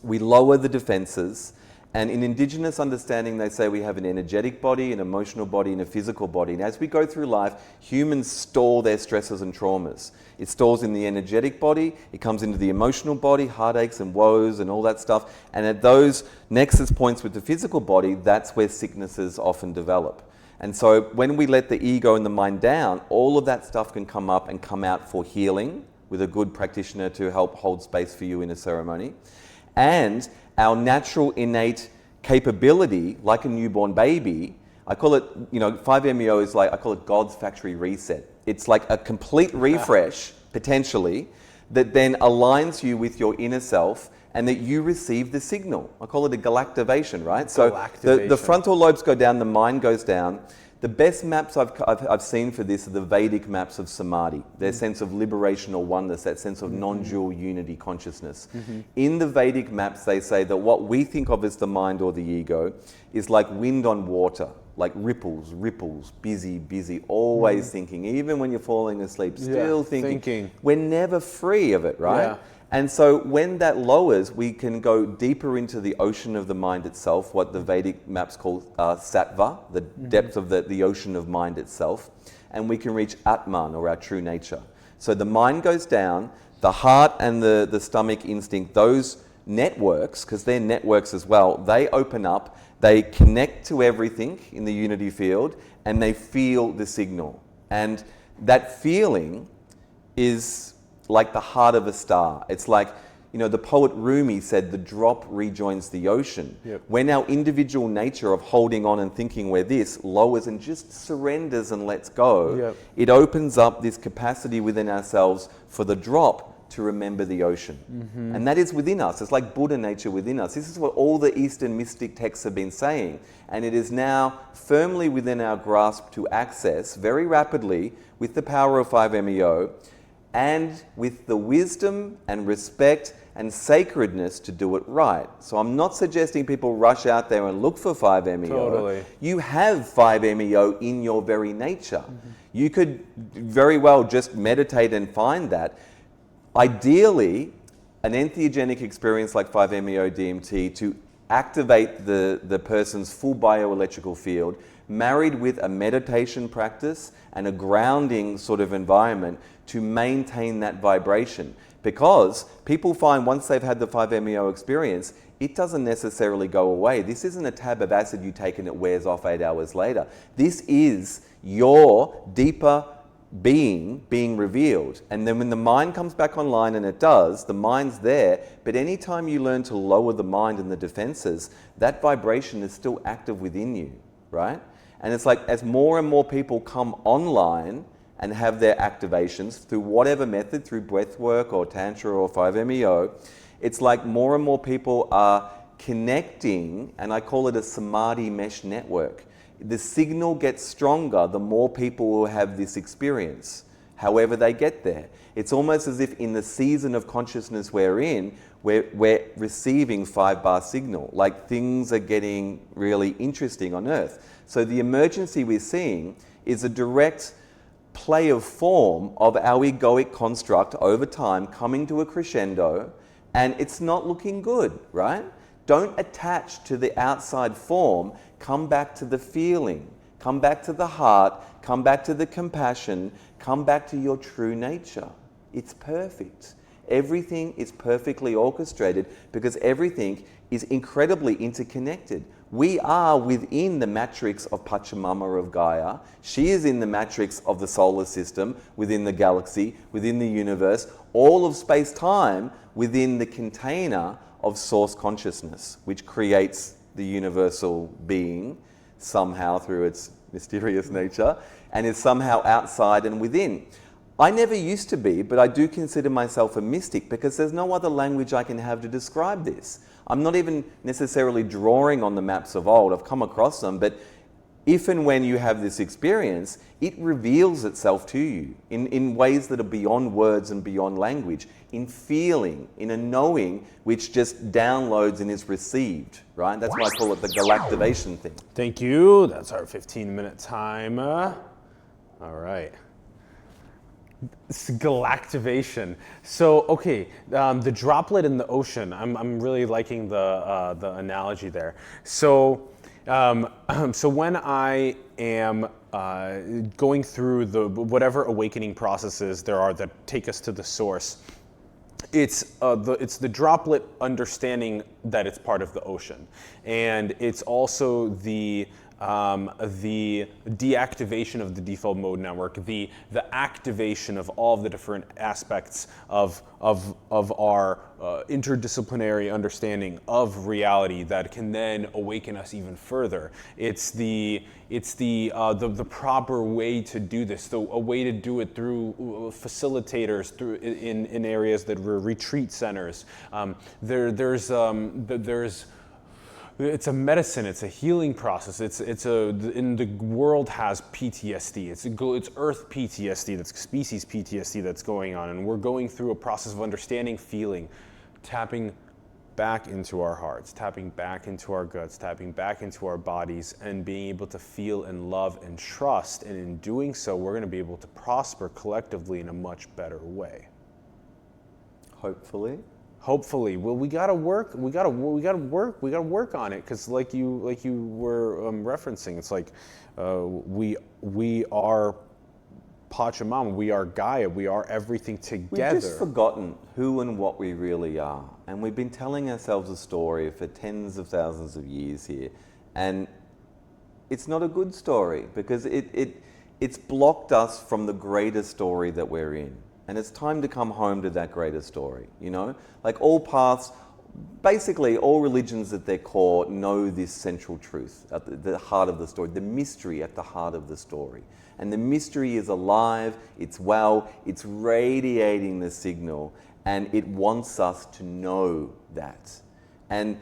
we lower the defenses. And in indigenous understanding, they say we have an energetic body, an emotional body, and a physical body. And as we go through life, humans store their stresses and traumas. It stores in the energetic body, it comes into the emotional body, heartaches and woes and all that stuff. And at those nexus points with the physical body, that's where sicknesses often develop. And so when we let the ego and the mind down, all of that stuff can come up and come out for healing with a good practitioner to help hold space for you in a ceremony. And our natural innate capability, like a newborn baby, I call it, 5-MeO is like, I call it God's factory reset. It's like a complete refresh, potentially, that then aligns you with your inner self and that you receive the signal. I call it a galactivation, right? So the frontal lobes go down, the mind goes down. The best maps I've seen for this are the Vedic maps of samadhi, their sense of liberation or oneness, that sense of non-dual unity consciousness. In the Vedic maps, they say that what we think of as the mind or the ego is like wind on water, like ripples, busy, always thinking. Even when you're falling asleep, still thinking. We're never free of it, right? Yeah. And so when that lowers, we can go deeper into the ocean of the mind itself, what the Vedic maps call sattva, the depth of the ocean of mind itself, and we can reach Atman, or our true nature. So the mind goes down, the heart and the stomach instinct, those networks, because they're networks as well, they open up, they connect to everything in the unity field, and they feel the signal. And that feeling is like the heart of a star. It's like, the poet Rumi said, the drop rejoins the ocean. Yep. When our individual nature of holding on and thinking we're this lowers and just surrenders and lets go, it opens up this capacity within ourselves for the drop to remember the ocean. And that is within us. It's like Buddha nature within us. This is what all the Eastern mystic texts have been saying. And it is now firmly within our grasp to access very rapidly with the power of 5-MeO, and with the wisdom and respect and sacredness to do it right. So I'm not suggesting people rush out there and look for 5-MeO. Totally. You have 5-MeO in your very nature. You could very well just meditate and find that. Ideally, an entheogenic experience like 5-MeO DMT to activate the person's full bioelectrical field, married with a meditation practice and a grounding sort of environment to maintain that vibration. Because people find once they've had the 5-MeO experience, it doesn't necessarily go away. This isn't a tab of acid you take and it wears off 8 hours later. This is your deeper being revealed. And then when the mind comes back online, and it does, the mind's there, but anytime you learn to lower the mind and the defenses, that vibration is still active within you, right? And it's like as more and more people come online and have their activations through whatever method, through breath work or Tantra or 5-MeO, it's like more and more people are connecting, and I call it a Samadhi mesh network. The signal gets stronger the more people will have this experience, however they get there. It's almost as if in the season of consciousness we're in, we're receiving 5-bar signal, like things are getting really interesting on Earth. So the emergency we're seeing is a direct play of form of our egoic construct over time coming to a crescendo, and it's not looking good, right? Don't attach to the outside form, come back to the feeling, come back to the heart, come back to the compassion, come back to your true nature. It's perfect. Everything is perfectly orchestrated because everything is incredibly interconnected. We are within the matrix of Pachamama of Gaia. She is in the matrix of the solar system, within the galaxy, within the universe, all of space-time within the container of source consciousness, which creates the universal being somehow through its mysterious nature and is somehow outside and within. I never used to be, but I do consider myself a mystic because there's no other language I can have to describe this. I'm not even necessarily drawing on the maps of old. I've come across them, but if and when you have this experience, it reveals itself to you in ways that are beyond words and beyond language, in feeling, in a knowing, which just downloads and is received, right? That's why I call it the galactivation thing. Thank you. That's our 15-minute time. All right. It's galactivation. So, okay, the droplet in the ocean. I'm really liking the analogy there. So, so when I am going through whatever awakening processes there are that take us to the source, it's the droplet understanding that it's part of the ocean, and it's also the deactivation of the default mode network, the activation of all of the different aspects of our interdisciplinary understanding of reality that can then awaken us even further. It's the proper way to do this, a way to do it through facilitators, through in areas that were retreat centers. It's a medicine. It's a healing process. And the world has PTSD. It's Earth PTSD. That's species PTSD that's going on, and we're going through a process of understanding, feeling, tapping back into our hearts, tapping back into our guts, tapping back into our bodies, and being able to feel and love and trust. And in doing so, we're going to be able to prosper collectively in a much better way. Hopefully. Hopefully. Well, we gotta work on it, because like you were referencing, it's like we are Pachamama, we are Gaia, we are everything together. We've just forgotten who and what we really are, and we've been telling ourselves a story for tens of thousands of years here, and it's not a good story because it's blocked us from the greater story that we're in. And it's time to come home to that greater story, you know? Like all paths, basically all religions at their core know this central truth at the heart of the story, the mystery at the heart of the story. And the mystery is alive, it's well, it's radiating the signal, and it wants us to know that. And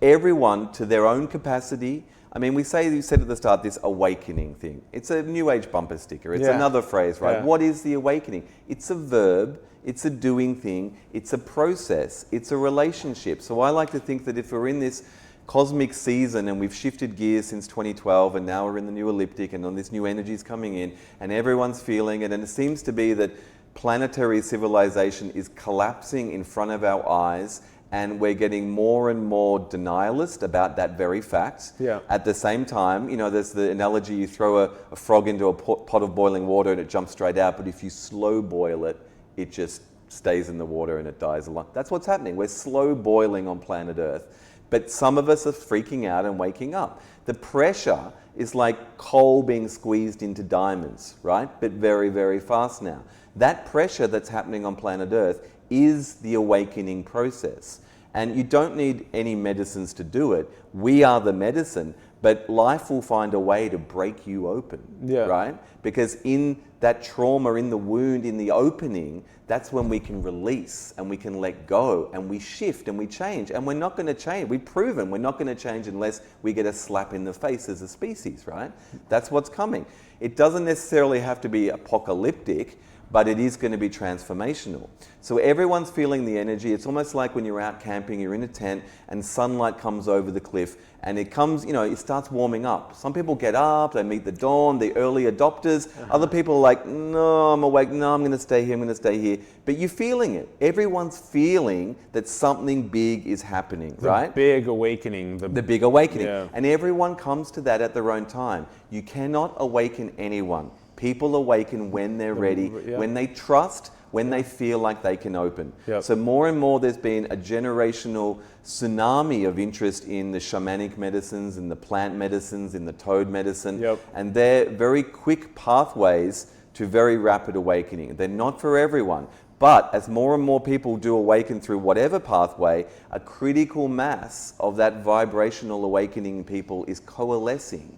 everyone, to their own capacity, I mean, you said at the start, this awakening thing. It's a New Age bumper sticker. It's another phrase, right? Yeah. What is the awakening? It's a verb. It's a doing thing. It's a process. It's a relationship. So I like to think that if we're in this cosmic season and we've shifted gears since 2012 and now we're in the new ecliptic and all this new energy is coming in and everyone's feeling it, and it seems to be that planetary civilization is collapsing in front of our eyes, and we're getting more and more denialist about that very fact. Yeah. At the same time, you know, there's the analogy, you throw a frog into a pot of boiling water and it jumps straight out, but if you slow boil it, it just stays in the water and it dies alone. That's what's happening. We're slow boiling on planet Earth. But some of us are freaking out and waking up. The pressure is like coal being squeezed into diamonds, right? But very, very fast now. That pressure that's happening on planet Earth is the awakening process. And you don't need any medicines to do it. We are the medicine, But life will find a way to break you open, right? Because in that trauma, in the wound, in the opening, that's when we can release and we can let go and we shift and we change. And we're not going to change. We've proven we're not going to change unless we get a slap in the face as a species, right? That's what's coming. It doesn't necessarily have to be apocalyptic, but it is going to be transformational. So everyone's feeling the energy. It's almost like when you're out camping, you're in a tent and sunlight comes over the cliff and it comes, it starts warming up. Some people get up, they meet the dawn, the early adopters. Other people are like, no, I'm awake, no, I'm going to stay here, I'm going to stay here. But you're feeling it. Everyone's feeling that something big is happening, right? Big awakening. The big awakening. And everyone comes to that at their own time. You cannot awaken anyone. People awaken when they're ready, when they trust, when they feel like they can open. So more and more there's been a generational tsunami of interest in the shamanic medicines, in the plant medicines, in the toad medicine. And they're very quick pathways to very rapid awakening. They're not for everyone. But as more and more people do awaken through whatever pathway, a critical mass of that vibrational awakening people is coalescing.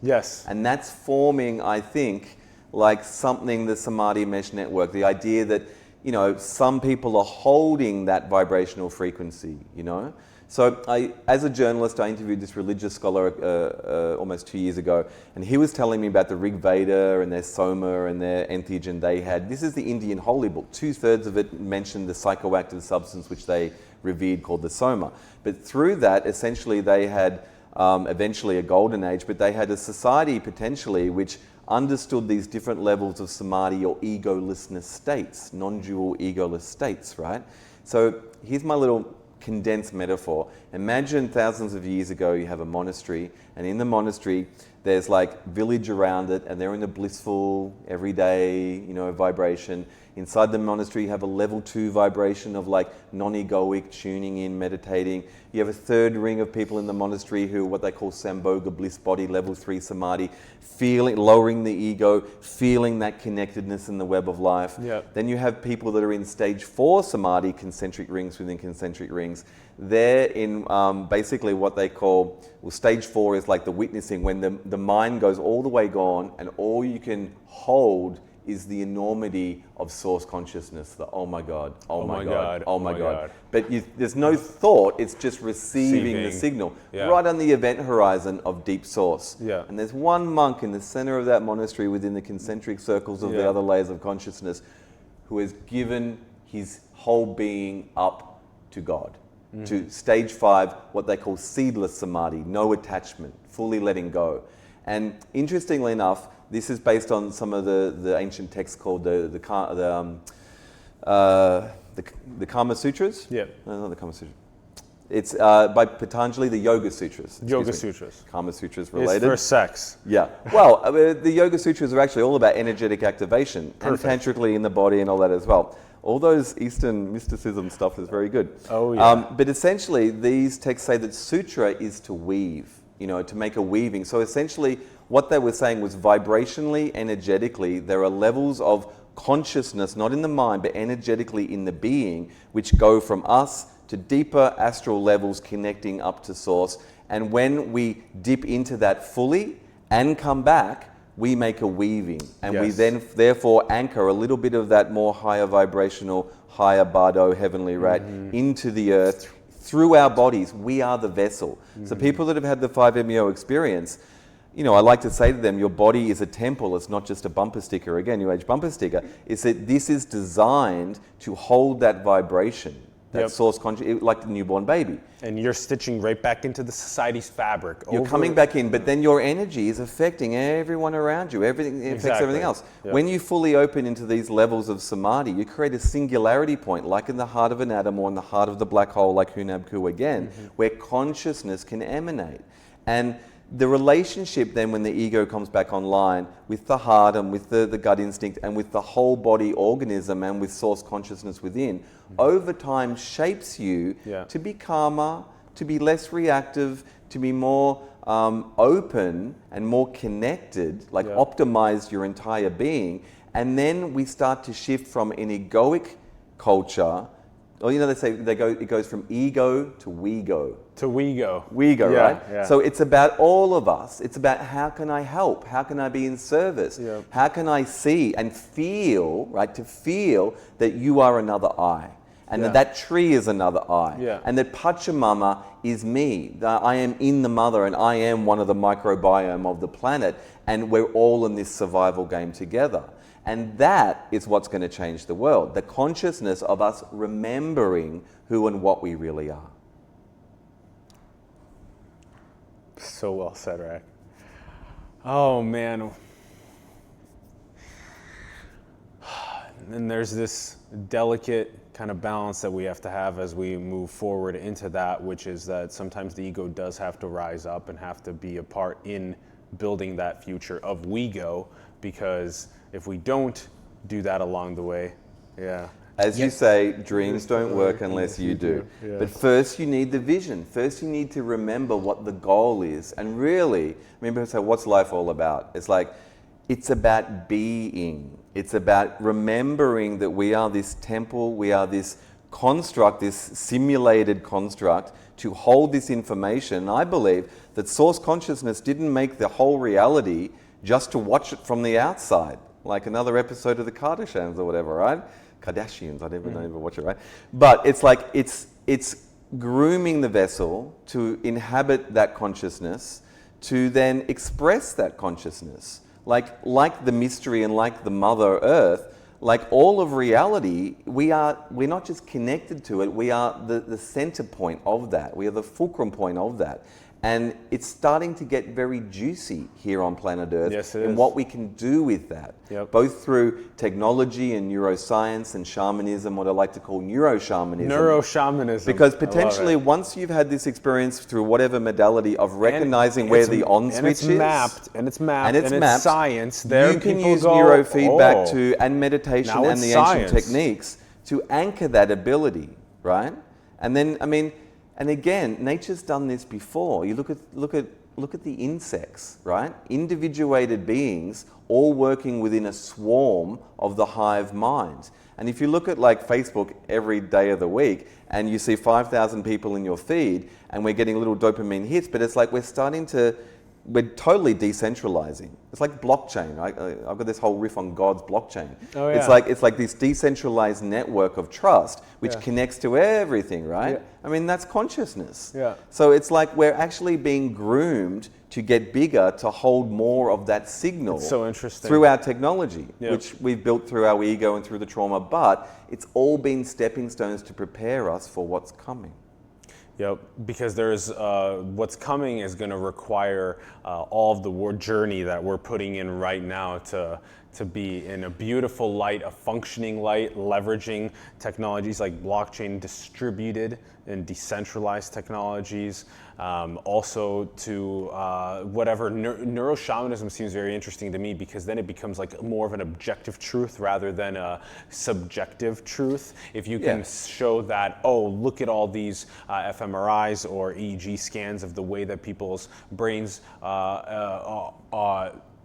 And that's forming, I think, like something, the Samadhi Mesh Network, the idea that, some people are holding that vibrational frequency, So as a journalist, I interviewed this religious scholar almost 2 years ago, and he was telling me about the Rig Veda and their Soma and their entheogen they had. This is the Indian holy book. 2/3 of it mentioned the psychoactive substance which they revered called the Soma. But through that, essentially they had eventually a golden age, but they had a society potentially which understood these different levels of samadhi or egolessness states, non-dual egoless states, right? So here's my little condensed metaphor. Imagine thousands of years ago you have a monastery, and in the monastery there's like village around it, and they're in a blissful everyday vibration. Inside the monastery you have a level 2 vibration of like non-egoic, tuning in, meditating. You have a third ring of people in the monastery who what they call Sambhoga, bliss body, level 3 samadhi, feeling, lowering the ego, feeling that connectedness in the web of life. Then you have people that are in stage 4 samadhi, concentric rings within concentric rings. They're in basically what they call, stage 4 is like the witnessing, when the mind goes all the way gone and all you can hold is the enormity of source consciousness, the oh my God, oh my God, oh my God. But there's no thought, it's just receiving the signal right on the event horizon of deep source. And there's one monk in the center of that monastery within the concentric circles of the other layers of consciousness who has given his whole being up to God. To stage 5, what they call seedless samadhi, no attachment, fully letting go. And interestingly enough, this is based on some of the ancient texts called the Kama Sutras. No, not the Kama Sutras. It's by Patanjali, the Yoga Sutras. Yoga Sutras. Kama Sutras related. It's for sex. Well, the Yoga Sutras are actually all about energetic activation and tantrically in the body and all that as well. All those Eastern mysticism stuff is very good. But essentially, these texts say that sutra is to weave, to make a weaving. So essentially, what they were saying was vibrationally, energetically, there are levels of consciousness, not in the mind, but energetically in the being, which go from us to deeper astral levels connecting up to source. And when we dip into that fully and come back, we make a weaving. And we then therefore anchor a little bit of that more higher vibrational, higher bardo, heavenly rat into the earth through our bodies. We are the vessel. So people that have had the 5-MeO experience, I like to say to them, your body is a temple, it's not just a bumper sticker. Again, New Age bumper sticker. Is that this is designed to hold that vibration, that source conscious, like the newborn baby. And you're stitching right back into the society's fabric. You're coming back in, but then your energy is affecting everyone around you. Everything affects everything else. When you fully open into these levels of samadhi, you create a singularity point, like in the heart of an atom or in the heart of the black hole, like Hunab Ku again, where consciousness can emanate. And the relationship then, when the ego comes back online with the heart and with the gut instinct and with the whole body organism and with source consciousness within, over time shapes you to be calmer, to be less reactive, to be more open and more connected, like optimize your entire being. And then we start to shift from an egoic culture Or they say it goes from ego to we go. To we go. We go, Yeah, right? yeah. So it's about all of us. It's about how can I help? How can I be in service? Yep. How can I see and feel, right? To feel that you are another I. And Yeah. that tree is another I. Yeah. And that Pachamama is me. That I am in the mother and I am one of the microbiome of the planet. And we're all in this survival game together. And that is what's going to change the world. The consciousness of us remembering who and what we really are. So well said, Rack. Oh, man. And there's this delicate kind of balance that we have to have as we move forward into that, which is that sometimes the ego does have to rise up and have to be a part in building that future of we go, because if we don't do that along the way, As you say, dreams don't work unless you do. Yeah. But first you need the vision. First you need to remember what the goal is. And really, people say, what's life all about? It's like, it's about being. It's about remembering that we are this temple, we are this construct, this simulated construct to hold this information. I believe that source consciousness didn't make the whole reality just to watch it from the outside, like another episode of the Kardashians or whatever, right? Kardashians, I never watch it, right? But it's like, it's grooming the vessel to inhabit that consciousness, to then express that consciousness. Like the mystery and like the Mother Earth, like all of reality, we're not just connected to it, we are the center point of that. We are the fulcrum point of that. And it's starting to get very juicy here on planet Earth. Yes, it in is. what we can do with that. Yep. Both through technology and neuroscience and shamanism, what I like to call neuro-shamanism. Neuro-shamanism. Because I love potentially, it. once you've had this experience through whatever modality of recognizing where the on switch is, and it's mapped, science. There you can people use go, neurofeedback oh. and meditation Now and it's the science. ancient techniques to anchor that ability, right? And then, and again, nature's done this before. You look at the insects, right? Individuated beings all working within a swarm of the hive mind. And if you look at like Facebook every day of the week and you see 5,000 people in your feed and we're getting little dopamine hits, but it's like we're totally decentralizing. It's like blockchain, right? I've got this whole riff on God's blockchain. Oh, yeah. It's like this decentralized network of trust which Yeah. connects to everything, right? Yeah. That's consciousness. Yeah. So it's like we're actually being groomed to get bigger, to hold more of that signal. It's so interesting. Through our technology, Yeah. which we've built through our ego and through the trauma, but it's all been stepping stones to prepare us for what's coming. Yep, because there's what's coming is going to require all of the journey that we're putting in right now to be in a beautiful light, a functioning light, leveraging technologies like blockchain, distributed and decentralized technologies. Also to whatever neuro-shamanism seems very interesting to me, because then it becomes like more of an objective truth rather than a subjective truth. If you can show that, oh, look at all these fMRIs or EEG scans of the way that people's brains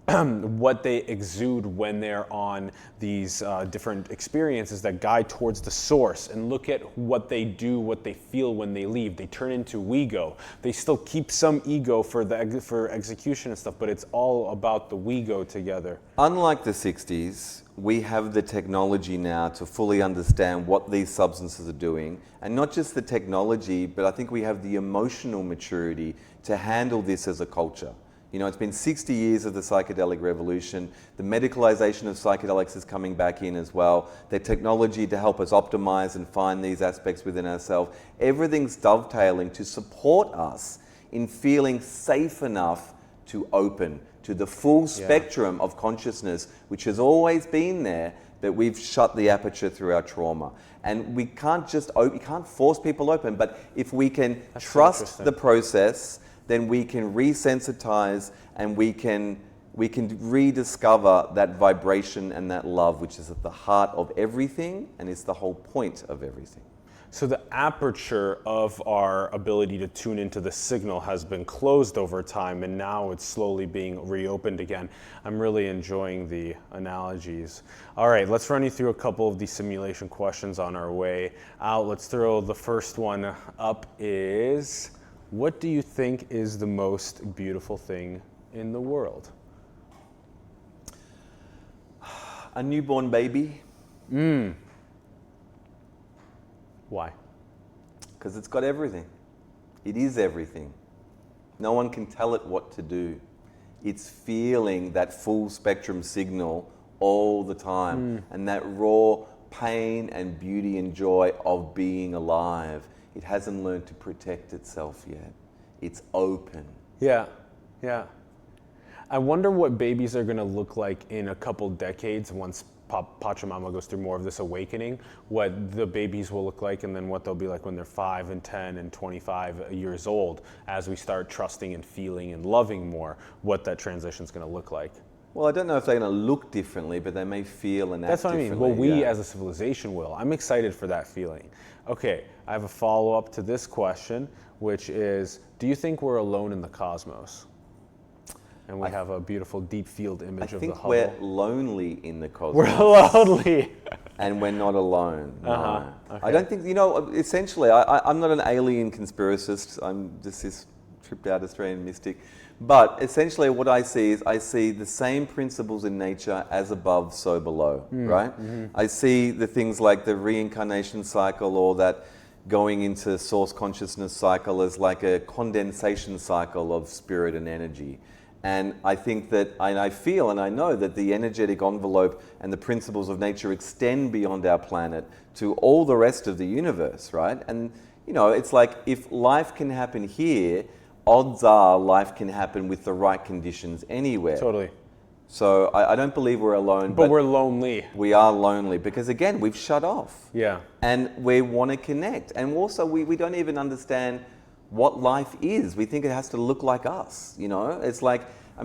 what they exude when they're on these different experiences that guide towards the source, and look at what they do, what they feel when they leave. They turn into we-go. They still keep some ego for execution and stuff, but it's all about the we-go together. Unlike the 60s, we have the technology now to fully understand what these substances are doing, and not just the technology, but I think we have the emotional maturity to handle this as a culture. It's been 60 years of the psychedelic revolution. The medicalization of psychedelics is coming back in as well. The technology to help us optimize and find these aspects within ourselves. Everything's dovetailing to support us in feeling safe enough to open to the full spectrum of consciousness, which has always been there, but we've shut the aperture through our trauma. And we can't just you can't force people open, but if we can trust the process, then we can resensitize and we can rediscover that vibration and that love, which is at the heart of everything and is the whole point of everything. So the aperture of our ability to tune into the signal has been closed over time, and now it's slowly being reopened again. I'm really enjoying the analogies. All right, let's run you through a couple of these simulation questions on our way out. Let's throw the first one up is, what do you think is the most beautiful thing in the world? A newborn baby. Why? Because it's got everything. It is everything. No one can tell it what to do. It's feeling that full spectrum signal all the time, and that raw pain and beauty and joy of being alive. It hasn't learned to protect itself yet. It's open. Yeah, yeah. I wonder what babies are going to look like in a couple decades once Pachamama goes through more of this awakening, what the babies will look like, and then what they'll be like when they're 5 and 10 and 25 years old, as we start trusting and feeling and loving more, what that transition is going to look like. Well, I don't know if they're going to look differently, but they may feel and act That's what I mean. differently. Well, we yeah. as a civilization will. I'm excited for that feeling. Okay, I have a follow-up to this question, which is, do you think we're alone in the cosmos? And we have a beautiful deep field image I of the think Hubble. we're lonely in the cosmos. We're lonely. And we're not alone. No. Okay. I don't think, essentially, I'm not an alien conspiracist. I'm just this tripped out Australian mystic. But essentially what I see is I see the same principles in nature as above, so below, right? Mm-hmm. I see the things like the reincarnation cycle or that going into source consciousness cycle as like a condensation cycle of spirit and energy. And I think that, and I feel and I know that the energetic envelope and the principles of nature extend beyond our planet to all the rest of the universe, right? And, it's like if life can happen here, odds are life can happen with the right conditions anywhere. Totally. So I don't believe we're alone. But we're lonely. We are lonely because, again, we've shut off. Yeah. And we want to connect. And also, we don't even understand what life is. We think it has to look like us, It's like, I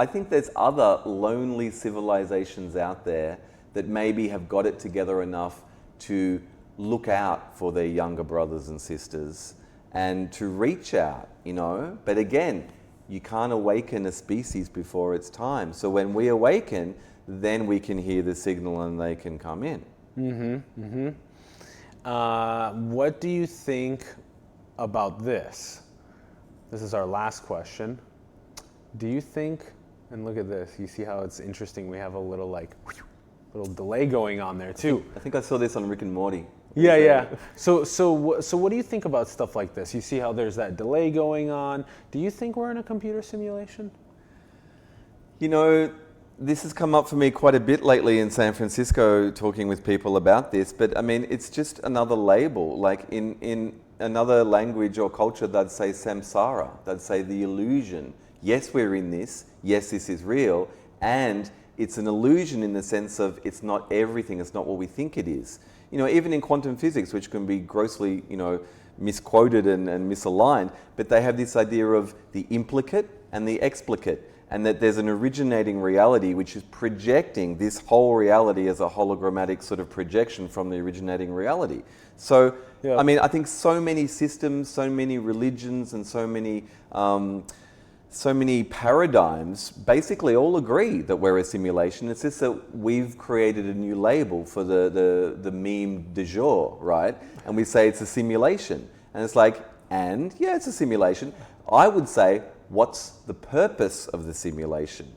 think there's other lonely civilizations out there that maybe have got it together enough to look out for their younger brothers and sisters and to reach out, But again, you can't awaken a species before its time. So when we awaken, then we can hear the signal and they can come in. What do you think about this? This is our last question. Do you think, and look at this, you see how it's interesting, we have a little little delay going on there too. I think I saw this on Rick and Morty. Yeah. So what do you think about stuff like this? You see how there's that delay going on. Do you think we're in a computer simulation? This has come up for me quite a bit lately in San Francisco, talking with people about this, but it's just another label. Like in another language or culture, they'd say samsara, they'd say the illusion. Yes, we're in this. Yes, this is real. And it's an illusion in the sense of it's not everything. It's not what we think it is. Even in quantum physics, which can be grossly, misquoted and misaligned, but they have this idea of the implicate and the explicate, and that there's an originating reality which is projecting this whole reality as a hologrammatic sort of projection from the originating reality. So, yeah. I think so many systems, so many religions, and so many paradigms basically all agree that we're a simulation. It's just that we've created a new label for the meme du jour, right? And we say it's a simulation. And it's like, it's a simulation. I would say, what's the purpose of the simulation?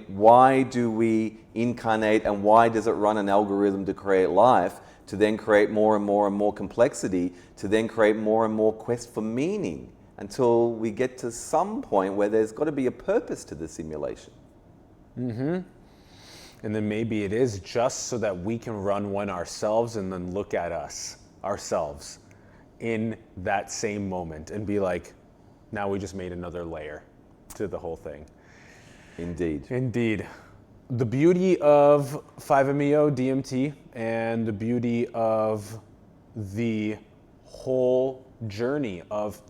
Why do we incarnate, and why does it run an algorithm to create life, to then create more and more and more complexity, to then create more and more quest for meaning, until we get to some point where there's got to be a purpose to the simulation. And then maybe it is just so that we can run one ourselves and then look at ourselves in that same moment and be like, now we just made another layer to the whole thing. Indeed. The beauty of 5-MeO DMT and the beauty of the whole journey of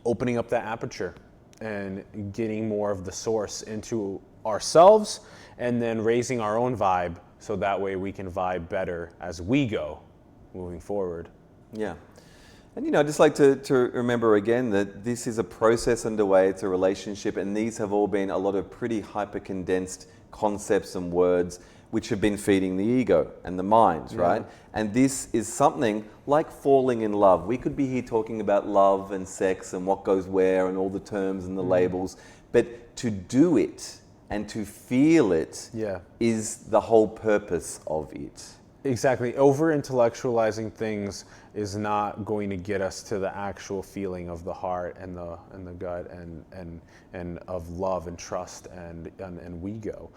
opening up that aperture and getting more of the source into ourselves, and then raising our own vibe so that way we can vibe better as we go moving forward. Yeah. And, you know, I'd just like to remember again that this is a process underway, it's a relationship, and these have all been a lot of pretty hyper-condensed concepts and words which have been feeding the ego and the mind, right? And this is something like falling in love. We could be here talking about love and sex and what goes where and all the terms and the labels, but to do it and to feel it is the whole purpose of it. Exactly. Over-intellectualizing things is not going to get us to the actual feeling of the heart and the gut and of love and trust and we go.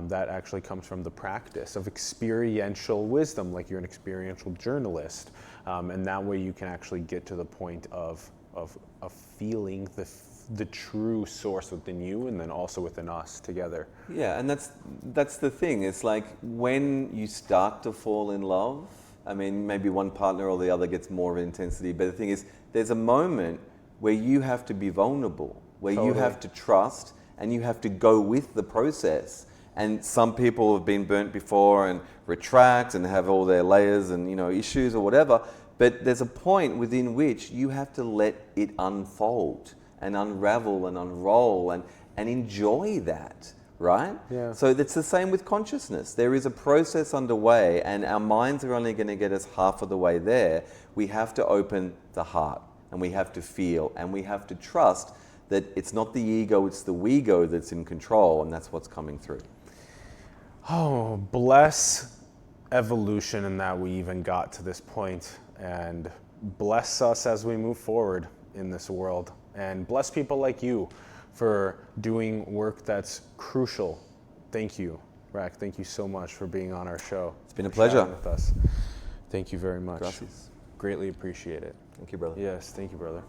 That actually comes from the practice of experiential wisdom, like you're an experiential journalist, and that way you can actually get to the point of feeling the true source within you and then also within us together. Yeah, and that's the thing. It's like when you start to fall in love, I mean, maybe one partner or the other gets more of intensity, but the thing is, there's a moment where you have to be vulnerable, where you have to trust and you have to go with the process. And some people have been burnt before and retract and have all their layers and, you know, issues or whatever, but there's a point within which you have to let it unfold and unravel and unroll and enjoy that, right? Yeah. So it's the same with consciousness. There is a process underway and our minds are only going to get us half of the way there. We have to open the heart and we have to feel and we have to trust that it's not the ego, it's the we-go that's in control, and that's what's coming through. Oh, bless evolution in that we even got to this point, and bless us as we move forward in this world. And bless people like you for doing work that's crucial. Thank you, Rak. Thank you so much for being on our show. It's been a pleasure. With us. Thank you very much. Gracias. Greatly appreciate it. Thank you, brother. Yes, thank you, brother.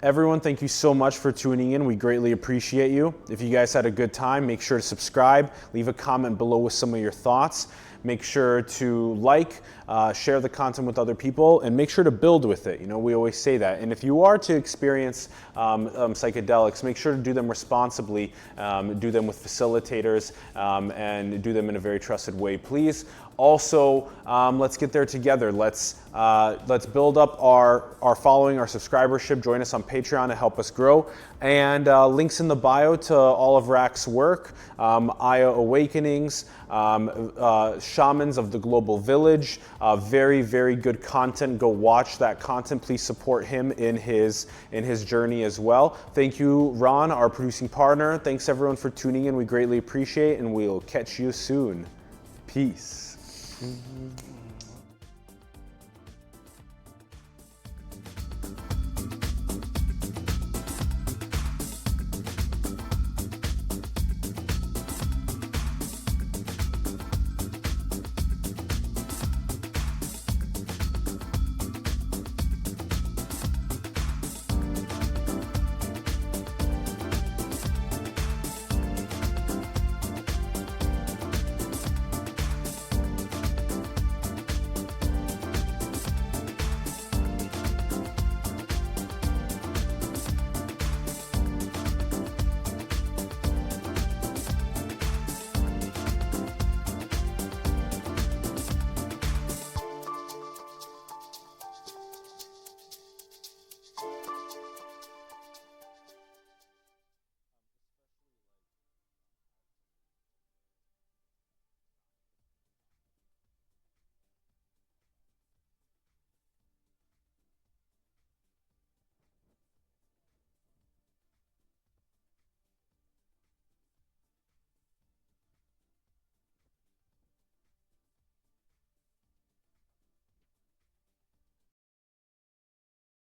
Everyone, thank you so much for tuning in. We greatly appreciate you. If you guys had a good time, make sure to subscribe. Leave a comment below with some of your thoughts. Make sure to like, share the content with other people, and make sure to build with it. You know, we always say that. And if you are to experience psychedelics, make sure to do them responsibly, do them with facilitators, and do them in a very trusted way, please. Also, let's get there together. Let's build up our following, our subscribership. Join us on Patreon to help us grow. And links in the bio to all of Rak's work, Aya Awakenings, Shamans of the Global Village. Very, very good content. Go watch that content. Please support him in his journey as well. Thank you, Ron, our producing partner. Thanks everyone for tuning in. We greatly appreciate it, and we'll catch you soon. Peace.